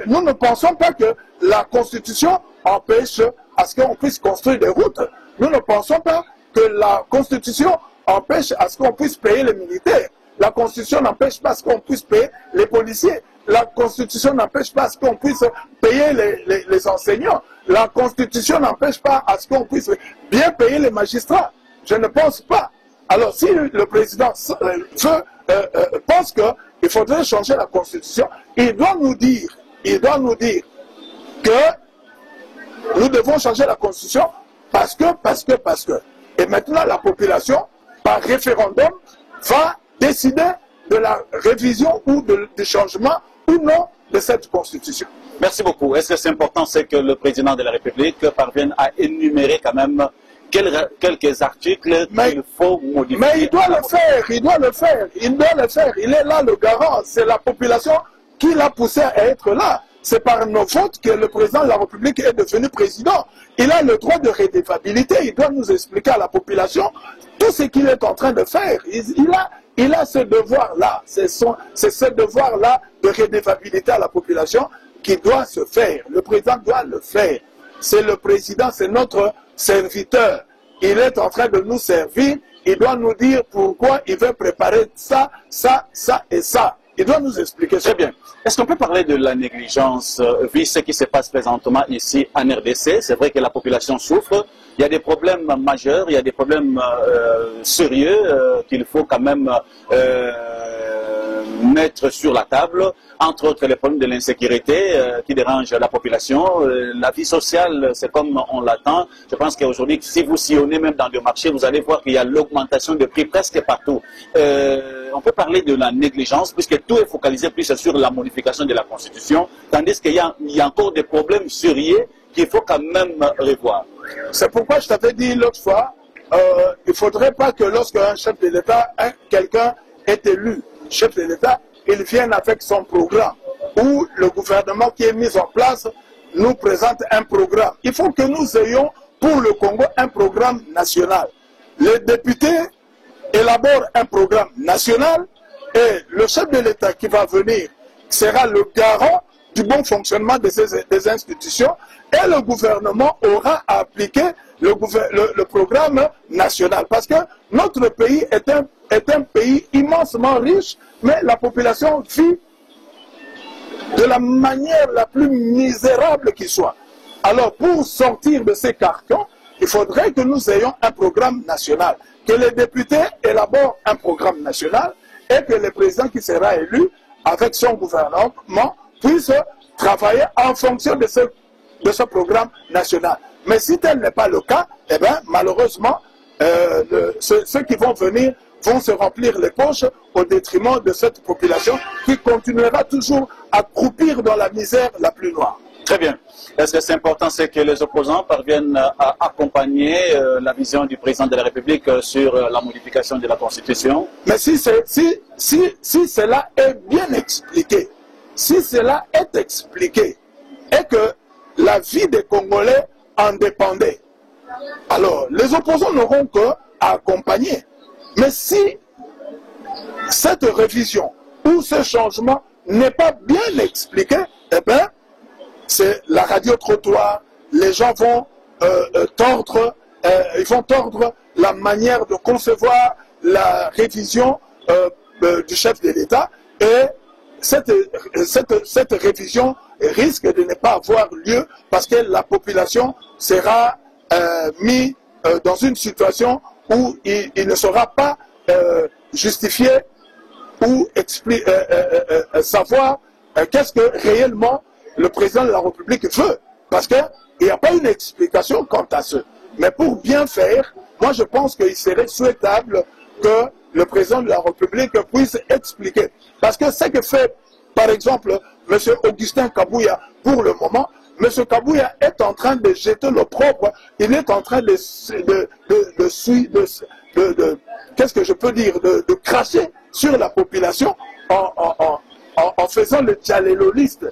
nous ne pensons pas que la Constitution empêche à ce qu'on puisse construire des routes. Nous ne pensons pas que la Constitution empêche à ce qu'on puisse payer les militaires. La Constitution n'empêche pas à ce qu'on puisse payer les policiers. La Constitution n'empêche pas à ce qu'on puisse payer les enseignants. La Constitution n'empêche pas à ce qu'on puisse bien payer les magistrats. Je ne pense pas. Alors si le président pense qu'il faudrait changer la Constitution, il doit nous dire que nous devons changer la Constitution parce que. Et maintenant la population, par référendum, va décider de la révision ou du changement ou non de cette Constitution. Merci beaucoup. Est-ce que c'est important, c'est que le président de la République parvienne à énumérer quand même quelques articles qu'il faut modifier? Mais il doit le faire. Il est là le garant. C'est la population qui l'a poussé à être là. C'est par nos fautes que le président de la République est devenu président. Il a le droit de redevabilité. Il doit nous expliquer à la population tout ce qu'il est en train de faire. il a ce devoir-là, c'est ce devoir-là de redevabilité à la population qui doit se faire. Le président doit le faire. C'est le président, c'est notre serviteur. Il est en train de nous servir. Il doit nous dire pourquoi il veut préparer ça, ça, ça et ça. Il doit nous expliquer ça. Très bien. Est-ce qu'on peut parler de la négligence, vu ce qui se passe présentement ici en RDC? C'est vrai que la population souffre. Il y a des problèmes majeurs, il y a des problèmes sérieux qu'il faut quand même mettre sur la table. Entre autres, les problèmes de l'insécurité qui dérangent la population. La vie sociale, c'est comme on l'attend. Je pense qu'aujourd'hui, si vous sillonnez même dans le marché, vous allez voir qu'il y a l'augmentation de prix presque partout. On peut parler de la négligence, puisque tout est focalisé plus sur la modification de la Constitution, tandis qu'il y a encore des problèmes sérieux qu'il faut quand même revoir. C'est pourquoi je t'avais dit l'autre fois, il ne faudrait pas que lorsqu'un chef de l'État, quelqu'un est élu chef de l'État, il vienne avec son programme, ou le gouvernement qui est mis en place nous présente un programme. Il faut que nous ayons pour le Congo un programme national. Les députés élaborent un programme national et le chef de l'État qui va venir sera le garant du bon fonctionnement des institutions et le gouvernement aura à appliquer le programme national. Parce que notre pays est un pays immensement riche, mais la population vit de la manière la plus misérable qui soit. Alors, pour sortir de ces carcans, il faudrait que nous ayons un programme national, que les députés élaborent un programme national et que le président qui sera élu avec son gouvernement puisse travailler en fonction de ce programme national. Mais si tel n'est pas le cas, eh bien, malheureusement, ceux qui vont venir vont se remplir les poches au détriment de cette population qui continuera toujours à croupir dans la misère la plus noire. Très bien. Est-ce que c'est important, c'est que les opposants parviennent à accompagner la vision du président de la République sur la modification de la Constitution? Mais si cela est bien expliqué, si cela est expliqué et que la vie des Congolais en dépendait, alors les opposants n'auront qu'à accompagner. Mais si cette révision ou ce changement n'est pas bien expliqué, eh bien, c'est la radio-trottoir, les gens vont tordre la manière de concevoir la révision du chef de l'État et cette révision risque de ne pas avoir lieu parce que la population sera mise dans une situation où il ne sera pas justifié ou savoir qu'est-ce que réellement le président de la République veut. Parce qu'il n'y a pas une explication quant à ce. Mais pour bien faire, moi je pense qu'il serait souhaitable que le président de la République puisse expliquer. Parce que ce que fait, par exemple, M. Augustin Kabouya, pour le moment, M. Kabouya est en train de jeter l'opprobre, il est en train qu'est-ce que je peux dire, de cracher sur la population en faisant le tchaléloliste,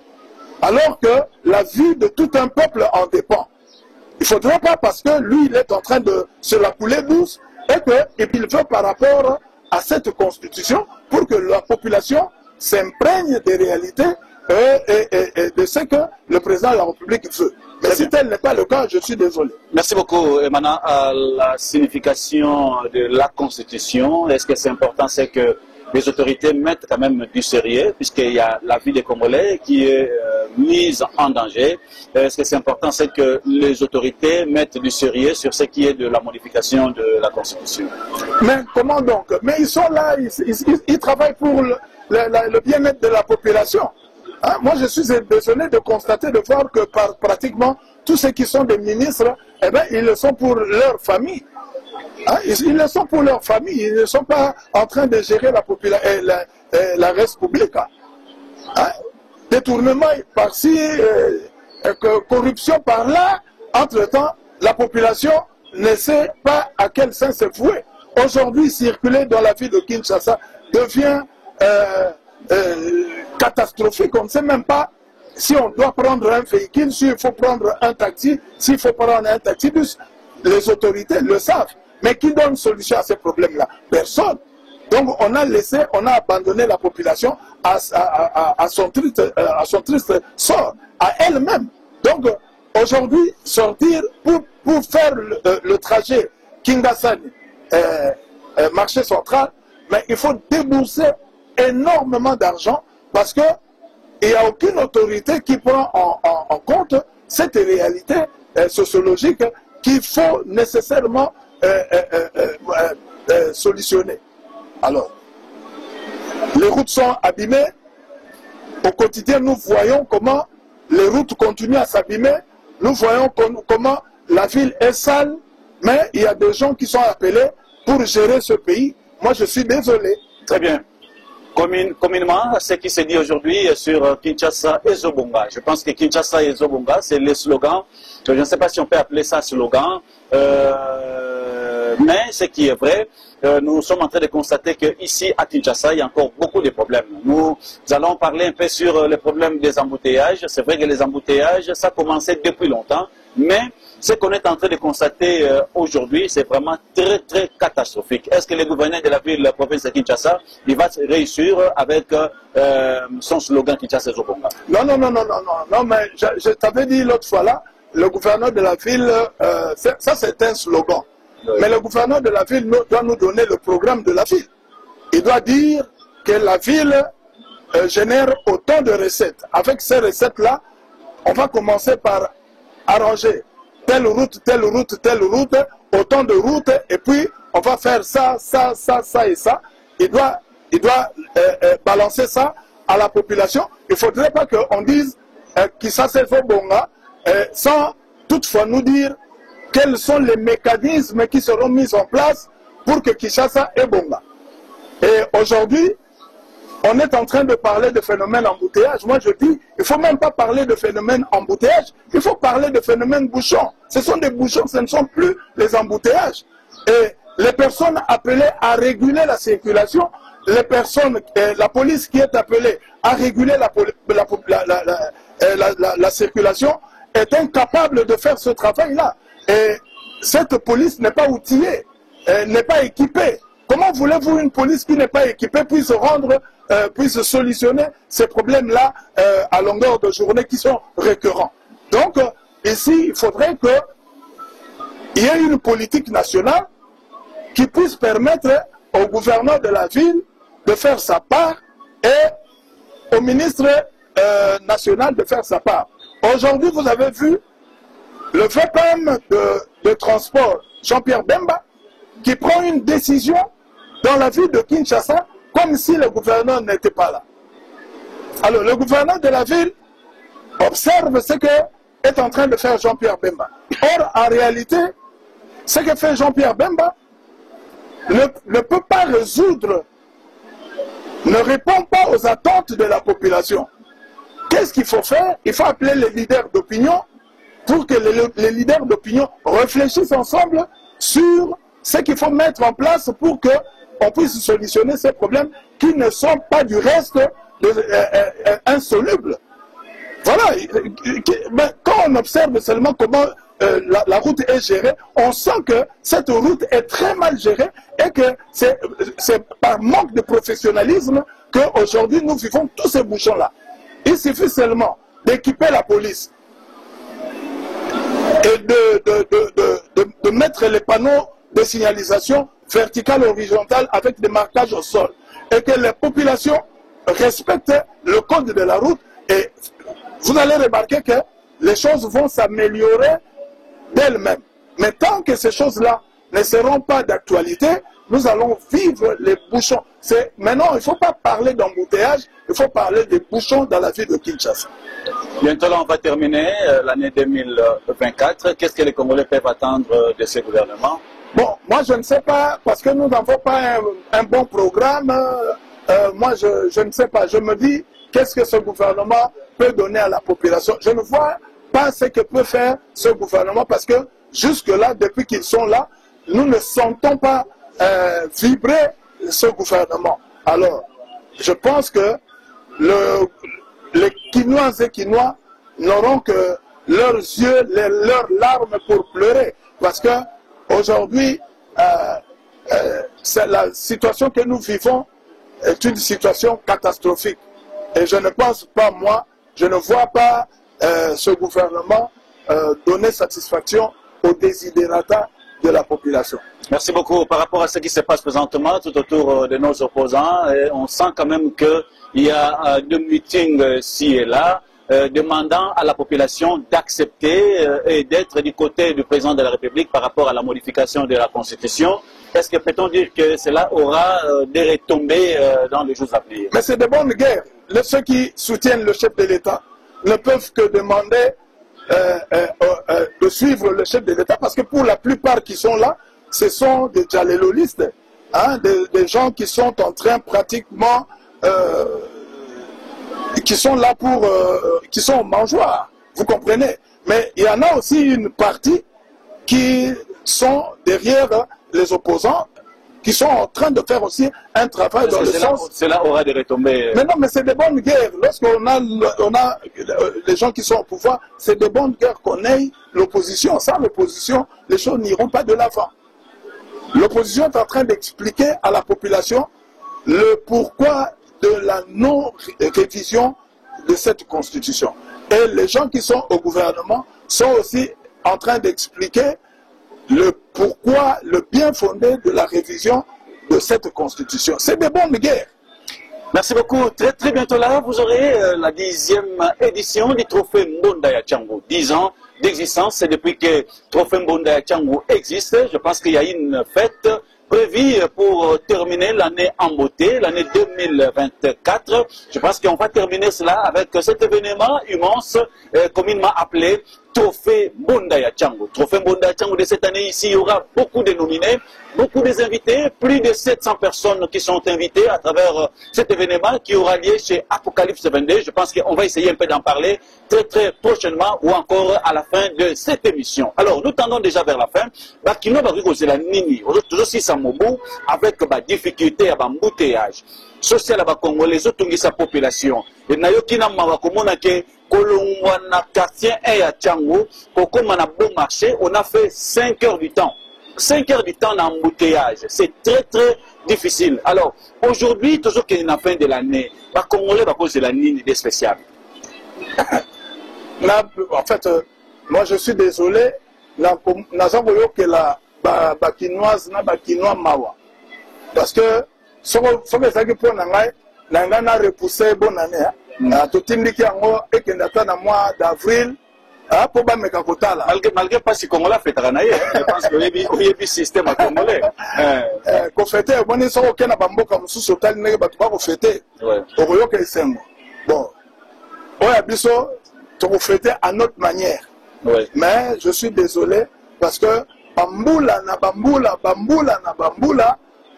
alors que la vie de tout un peuple en dépend. Il ne faudrait pas, parce que lui, il est en train de se la couler douce, et qu'il veut par rapport à cette constitution, pour que la population s'imprègne des réalités et de ce que le président de la République veut. Mais si tel n'est pas le cas, je suis désolé. Merci beaucoup. Et maintenant, à la signification de la Constitution, est-ce que c'est important, c'est que les autorités mettent quand même du sérieux, puisqu'il y a la vie des Congolais qui est mise en danger. Est-ce que c'est important, c'est que les autorités mettent du sérieux sur ce qui est de la modification de la Constitution? Mais comment donc? Mais ils sont là, ils travaillent pour le bien-être de la population. Hein? Moi, je suis désolé de constater, de voir que pratiquement tous ceux qui sont des ministres, eh ben, ils le sont pour leur famille. Hein? Ils le sont pour leur famille, ils ne sont pas en train de gérer la res publica. Hein? Détournement par-ci, corruption par-là. Entre-temps, la population ne sait pas à quel sens se vouer. Aujourd'hui, circuler dans la ville de Kinshasa devient catastrophique. On ne sait même pas si on doit prendre un véhicule, s'il faut prendre un taxi, s'il faut prendre un taxi bus. Les autorités le savent. Mais qui donne solution à ces problèmes-là? Personne. Donc on a abandonné la population à son triste sort, à elle-même. Donc aujourd'hui, sortir pour faire le trajet Kingasani, marché central, mais il faut débourser énormément d'argent parce qu'il n'y a aucune autorité qui prend en compte cette réalité sociologique qu'il faut nécessairement solutionner. Alors, les routes sont abîmées. Au quotidien, nous voyons comment les routes continuent à s'abîmer. Nous voyons comment la ville est sale, mais il y a des gens qui sont appelés pour gérer ce pays. Moi, je suis désolé. Très bien. Communément, ce qui s'est dit aujourd'hui sur Kinshasa et Zobonga. Je pense que Kinshasa et Zobonga, c'est les slogans. Je ne sais pas si on peut appeler ça slogan. Mais ce qui est vrai, nous sommes en train de constater qu'ici à Kinshasa, il y a encore beaucoup de problèmes. Nous allons parler un peu sur le problème des embouteillages. C'est vrai que les embouteillages, ça a commencé depuis longtemps, mais ce qu'on est en train de constater aujourd'hui, c'est vraiment très très catastrophique. Est-ce que le gouverneur de la ville, la province de Kinshasa, il va réussir avec son slogan Kinshasa Zobonga? Non, mais je t'avais dit l'autre fois là, le gouverneur de la ville, ça c'est un slogan. Oui. Mais le gouverneur de la ville doit nous donner le programme de la ville. Il doit dire que la ville génère autant de recettes. Avec ces recettes-là, on va commencer par arranger telle route, autant de routes, et puis on va faire ça et ça. Il doit balancer ça à la population. Il ne faudrait pas qu'on dise que ça c'est Zobonga, sans toutefois nous dire quels sont les mécanismes qui seront mis en place pour que Kinshasa ait Bonga. Et aujourd'hui, on est en train de parler de phénomène embouteillage. Moi je dis, il ne faut même pas parler de phénomène embouteillage, il faut parler de phénomène bouchon. Ce sont des bouchons, ce ne sont plus les embouteillages. Et les personnes appelées à réguler la circulation, les personnes, la police qui est appelée à réguler la circulation, est incapable de faire ce travail-là. Et cette police n'est pas outillée, n'est pas équipée. Comment voulez-vous une police qui n'est pas équipée puisse puisse solutionner ces problèmes-là à longueur de journée qui sont récurrents? Donc, ici, il faudrait qu'il y ait une politique nationale qui puisse permettre au gouverneur de la ville de faire sa part et au ministre national de faire sa part. Aujourd'hui, vous avez vu le VPM de transport, Jean-Pierre Bemba, qui prend une décision dans la ville de Kinshasa comme si le gouverneur n'était pas là. Alors, le gouverneur de la ville observe ce que est en train de faire Jean-Pierre Bemba. Or, en réalité, ce que fait Jean-Pierre Bemba ne peut pas résoudre, ne répond pas aux attentes de la population. Qu'est-ce qu'il faut faire? Il faut appeler les leaders d'opinion pour que les leaders d'opinion réfléchissent ensemble sur ce qu'il faut mettre en place pour qu'on puisse solutionner ces problèmes qui ne sont pas du reste insolubles. Voilà. Quand on observe seulement comment la route est gérée, on sent que cette route est très mal gérée et que c'est par manque de professionnalisme qu'aujourd'hui nous vivons tous ces bouchons-là. Il suffit seulement d'équiper la police et de mettre les panneaux de signalisation verticale et horizontale avec des marquages au sol et que les populations respectent le code de la route, et vous allez remarquer que les choses vont s'améliorer d'elles-mêmes. Mais tant que ces choses-là ne seront pas d'actualité, nous allons vivre les bouchons. Maintenant, il ne faut pas parler d'embouteillage, il faut parler des bouchons dans la ville de Kinshasa. Bientôt, là, on va terminer l'année 2024. Qu'est-ce que les Congolais peuvent attendre de ce gouvernement? Bon, moi, je ne sais pas, parce que nous n'avons pas un bon programme. Moi, je ne sais pas. Je me dis, qu'est-ce que ce gouvernement peut donner à la population? Je ne vois pas ce que peut faire ce gouvernement, parce que jusque-là, depuis qu'ils sont là, nous ne sentons pas vibrer ce gouvernement. Alors, je pense que les Quinoises et Quinois n'auront que leurs yeux, leurs larmes pour pleurer. Parce que aujourd'hui, la situation que nous vivons est une situation catastrophique. Et je ne pense pas, moi, je ne vois pas ce gouvernement donner satisfaction aux desiderata de la population. Merci beaucoup. Par rapport à ce qui se passe présentement tout autour de nos opposants, on sent quand même qu'il y a des meetings ci et là, demandant à la population d'accepter et d'être du côté du président de la République par rapport à la modification de la Constitution. Est-ce que peut-on dire que cela aura des retombées dans les jours à venir? Mais c'est de bonne guerre. Ceux qui soutiennent le chef de l'État ne peuvent que demander de suivre le chef de l'État, parce que pour la plupart qui sont là, ce sont des djalelolistes, hein, des gens qui sont en train pratiquement, qui sont là pour, qui sont mangeoires, vous comprenez. Mais il y en a aussi une partie qui sont derrière les opposants, qui sont en train de faire aussi un travail dans le sens... Cela aura des retombées... Mais non, mais c'est des bonnes guerres. Lorsqu'on a, les gens qui sont au pouvoir, c'est des bonnes guerres qu'on ait l'opposition. Sans l'opposition, les choses n'iront pas de l'avant. L'opposition est en train d'expliquer à la population le pourquoi de la non-révision de cette constitution. Et les gens qui sont au gouvernement sont aussi en train d'expliquer le pourquoi, le bien fondé de la révision de cette constitution. C'est des bonnes guerres. Merci beaucoup. Très bientôt là, vous aurez la 10e édition du Trophée Mbonda ya Tchango. 10 ans d'existence, c'est depuis que Trophée Mbonda ya Tchango existe. Je pense qu'il y a une fête prévue pour terminer l'année en beauté, l'année 2024. Je pense qu'on va terminer cela avec cet événement immense, communément appelé Trophée Mbonda ya Tchango. Trophée Mbonda ya Tchango de cette année ici, il y aura beaucoup de nominés, beaucoup des invités, plus de 700 personnes qui sont invitées à travers cet événement qui aura lieu chez Apocalypse 22. Je pense qu'on va essayer un peu d'en parler très prochainement ou encore à la fin de cette émission. Alors, nous tendons déjà vers la fin. Bakino Bariko Zela Nini, aussi Samobu, avec des difficultés à l'embouteillage social à Congo, les autres sa population. Et Nayokina Mawakomona ke Kolongwa na quartier et à Tchango, Kokoma na bon marché, on a fait 5 heures du temps. 5 heures du temps d'embouteillage. C'est très difficile. Alors, aujourd'hui, toujours qu'il y a la fin de l'année, les Congolais, à cause de la ligne des spéciales. En fait, moi je suis désolé, que la bakinoise na bakinois mawa. Parce que, ce que ça qui pour n'a repoussé bonne année. Tout indiqué en et qu'il attend à mois d'avril. Malgré pas si Congolais fait Ranaï, je pense qu'il y a un système à Congolais. Qu'on fête, on est sur aucun abambo comme sous hôtel, n'est pas qu'on fête. Au Royaume que c'est bon. On a biso, on fête à notre manière. Mais je suis désolé parce que bamboula na bamboula,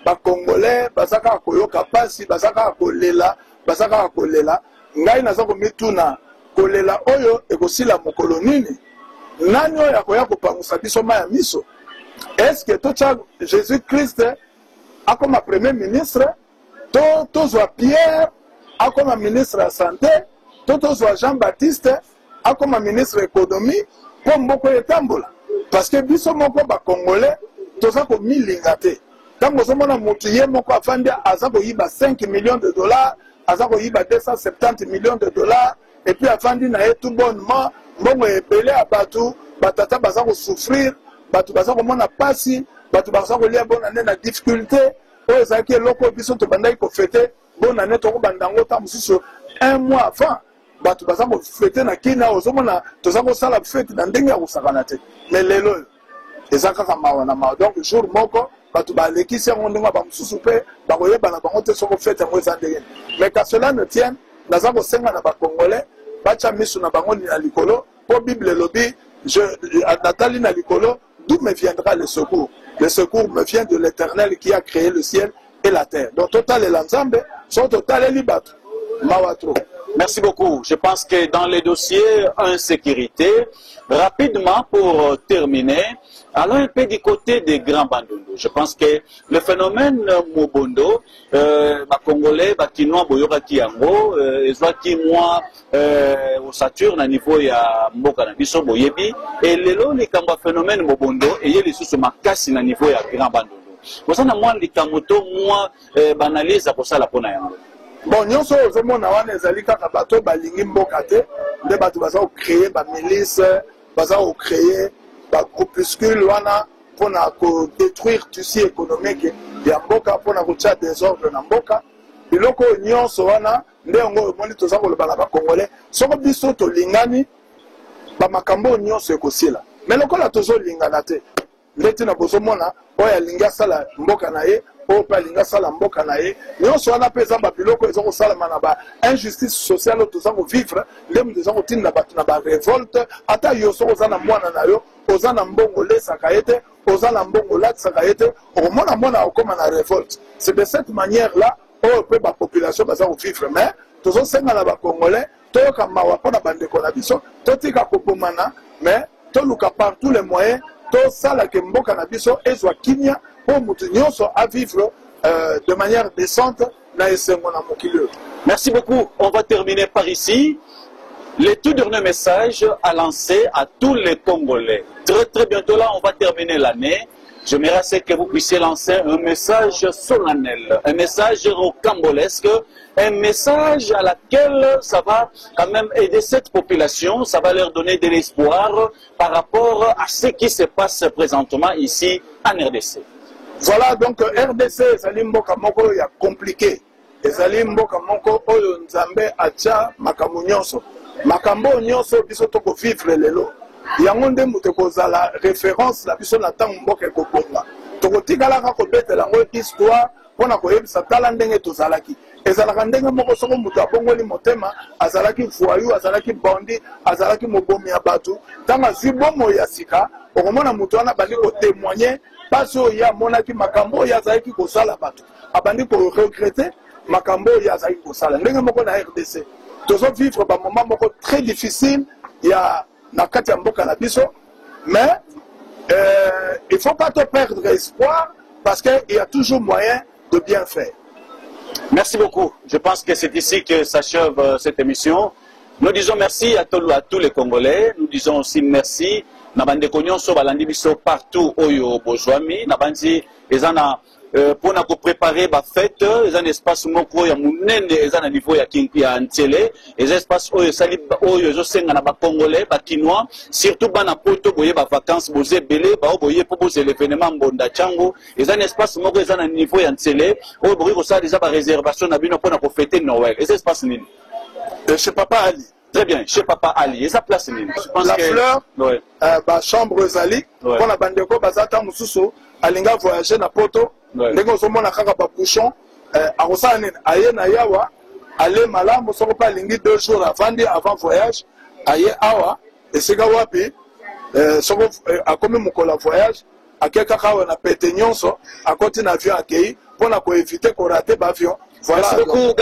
ba Congolais, basaka koyoka pasi, basaka kolela, ngai na zako mituna. Kolela oyo ekosila mokolo nini nani oyo akoya kopangusa biso ma ya miso. Est-ce que tocha Jésus-Christ akoma premier ministre, tozwa Pierre akoma ministre ya santé, tozwa Jean-Baptiste akoma ministre économie po mboko etambola? Parce que biso moko ba Congolais toza ko milinga te. Tango zomona mutu ye moko afandi aza koyiba 5 millions de dollars, aza koyiba 270 millions de dollars. Et puis avant de naître tout bonnement, bon epelé à Batou, batata baza ko souffrir, Batou baza ko mona pasi, Batou baza ko lia bonne année na difficulté, o ezaki loko biso to bandai ko fêter bonne année to ko bandango ta mususu 1 mois avant, Batou baza ko fêter na kina ozomona to za ko sala fête na ndenge ya ko sakana te. Mais lelo ezaka kama wana ma donc jour moko Batou ba lekisi ngo ndinga ba mususu pe ba ko yeba na bango te so ko fête ngo ezandenge. Mais qu'à cela ne tienne, naza ko senga na ba Congolais bacha misu na bango na likolo po Bible lobi je natali na likolo d'où me viendra le secours me vient de l'Éternel qui a créé le ciel et la terre. Donc total et l'ensemble sont total et libato mawatro. Merci beaucoup. Je pense que dans les dossiers insécurité, rapidement pour terminer, allons un peu du côté des grands bandondo. Je pense que le phénomène Mobondo, Congolais, Kinois, Boyoka Kiango, Ezwaki moi au Saturne à niveau ya Mboka na biso Boyebi, et lelo les kamba phénomène Mobondo et les sous makasi na niveau ya grand bandondo. vous avez moins de kamoto, moins banalise pour ça la pona yango. Bon, nous sommes en Ezalika Kabato, Balingi Mbokate, de Bato Baza créer ba milice, Baza créer ba groupuscule, pour détruire le tissu économique de Mboka, pour faire des ordres dans Mboka. Et là, nous sommes ndenge monitoza ko lobala ba congolais soko biso to lingani ba makambo nyonso ekosila mais lokola tozo lingana te ndeti na bozo mona oya linga sala mboka na ye o pa linga sala mboka na ye nyonso wana pesa ba biloko ezoko sala mana ba injustice sociale toza ko vivre ndem toza ko tinda batu na ba révolte ata yo soko zana mwana na yo ozana mbongo lesaka ete ozana mbongo latsaka ete o mona mona okoma na révolte. C'est de cette manière là on peut la population va vivre mais tous les Congolais tous les mais par tous les moyens tout ça la Kembo Canabiso et soit Kinya pour nous à vivre de manière décente. Merci beaucoup. On va terminer par ici. Le tout dernier message à lancer à tous les Congolais. Très bientôt là, on va terminer l'année. J'aimerais que vous puissiez lancer un message solennel, un message rocambolesque, un message à laquelle ça va quand même aider cette population, ça va leur donner de l'espoir par rapport à ce qui se passe présentement ici en RDC. Voilà, donc RDC, c'est moko ya compliqué. C'est moko oyo nzambe acha makambo nyonso. Makambo nyonso biso toko vivre lelo. Yango nde mutu kozala référence la biso na tango mboka ekobonga tokotikalaka kobetela yango histoire mpona koyebisa tala ndenge tozalaki ezalaka ndenge moko soko mutu abongoli motema azalaki voyu azalaki bandi azalaki mobomi ya bato ntango azwi bomoi ya sika okomona mutu wana abandi kotémoigne mpasi oyo ye amonaki makambo oyo azalaki kosala bato abandi koregrete makambo oyo azalaki kosala ndenge moko na RDC tozovivre bamoment moko très difficile ya na kati ya mboka na biso mais il faut pas te perdre espoir parce qu'il y a toujours moyen de bien faire. Merci beaucoup. Je pense que c'est ici que s'achève cette émission. Nous disons merci à tous les Congolais. Nous disons aussi merci na bande konyonso balandi biso partout oyo bozwami na bandi ezana pour nous préparer la fête, il y a un espace moko ya munene, il y a un niveau ya ntele, il y a un espace où il y a un Congolais, ba Kinois, surtout bana poto boye ba vacances, boze belé, ba boye pour boze l'événement bonda chango, il y a un espace moko ya un niveau ya ntele, où boye ça déjà ba réservation na bino pour nous fêter Noël. Et cet espace nini? Chez Papa Ali. Très bien, chez Papa Ali. Et ça place nini? La fleur, ba chambre Zali, pour la bandeko bazata mususu, alinga voyager na poto. Ndenge ozomona kaka ba bouchon akosala nini aye na yawa ale malamu soko pa alingi 2 jours avant voyage aye awa esika wapi soko akomi mokolo voyage ake kaka awa na pete nyonso akoti na avion akei mpona koevite korate baavion. Voilà. Merci beaucoup,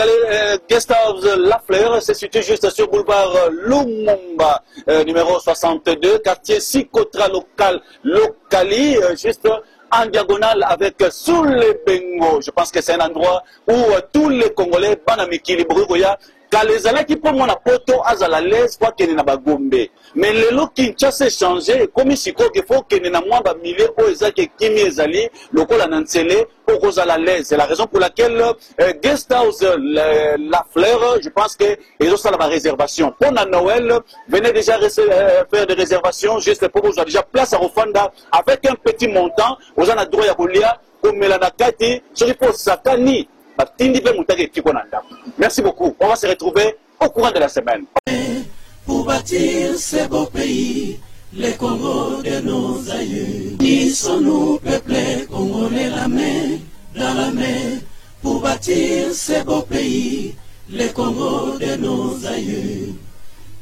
Guest House La Fleur, c'est situé juste sur boulevard Lumumba, numéro 62, quartier Sikotra Locali, juste en diagonale avec sous les Bengo. Je pense que c'est un endroit où tous les Congolais, Banamikili, Brugoya, quand les allants qui pour mon poto azala l'aise quoi qu'il n'a pas gombé mais les lots qui chassent changé comme si quoi qu'il faut qu'il n'a moins pas milliers au ezaki kimi ezali local anancele au cause à la l'aise. C'est la raison pour laquelle Guest House La Fleur, je pense que ils ont ça la réservation pour la Noël. Venez déjà faire des réservations juste pour vous déjà place à Rofanda avec un petit montant aux en droit à Bolia comme Melanakati sur il faut sakani. Merci beaucoup. On va se retrouver au courant de la semaine. Pour bâtir ce beau pays, les Congos de nos aïeux. Unissons-nous, peuplés congolais, la main dans la main. Pour bâtir ce beau pays, les Congos de nos aïeux.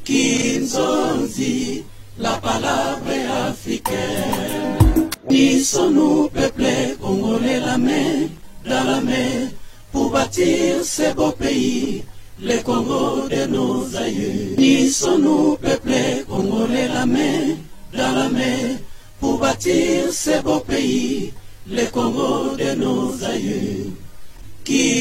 Kinzonzi, la palabra africaine. Unissons-nous, peuplés congolais, la main dans la main. Pour bâtir ce beau pays, les Congos de nos aïeux. Unissons-nous, peuplés congolais, la main dans la main. Pour bâtir ce beau pays, les Congos de nos aïeux. Qui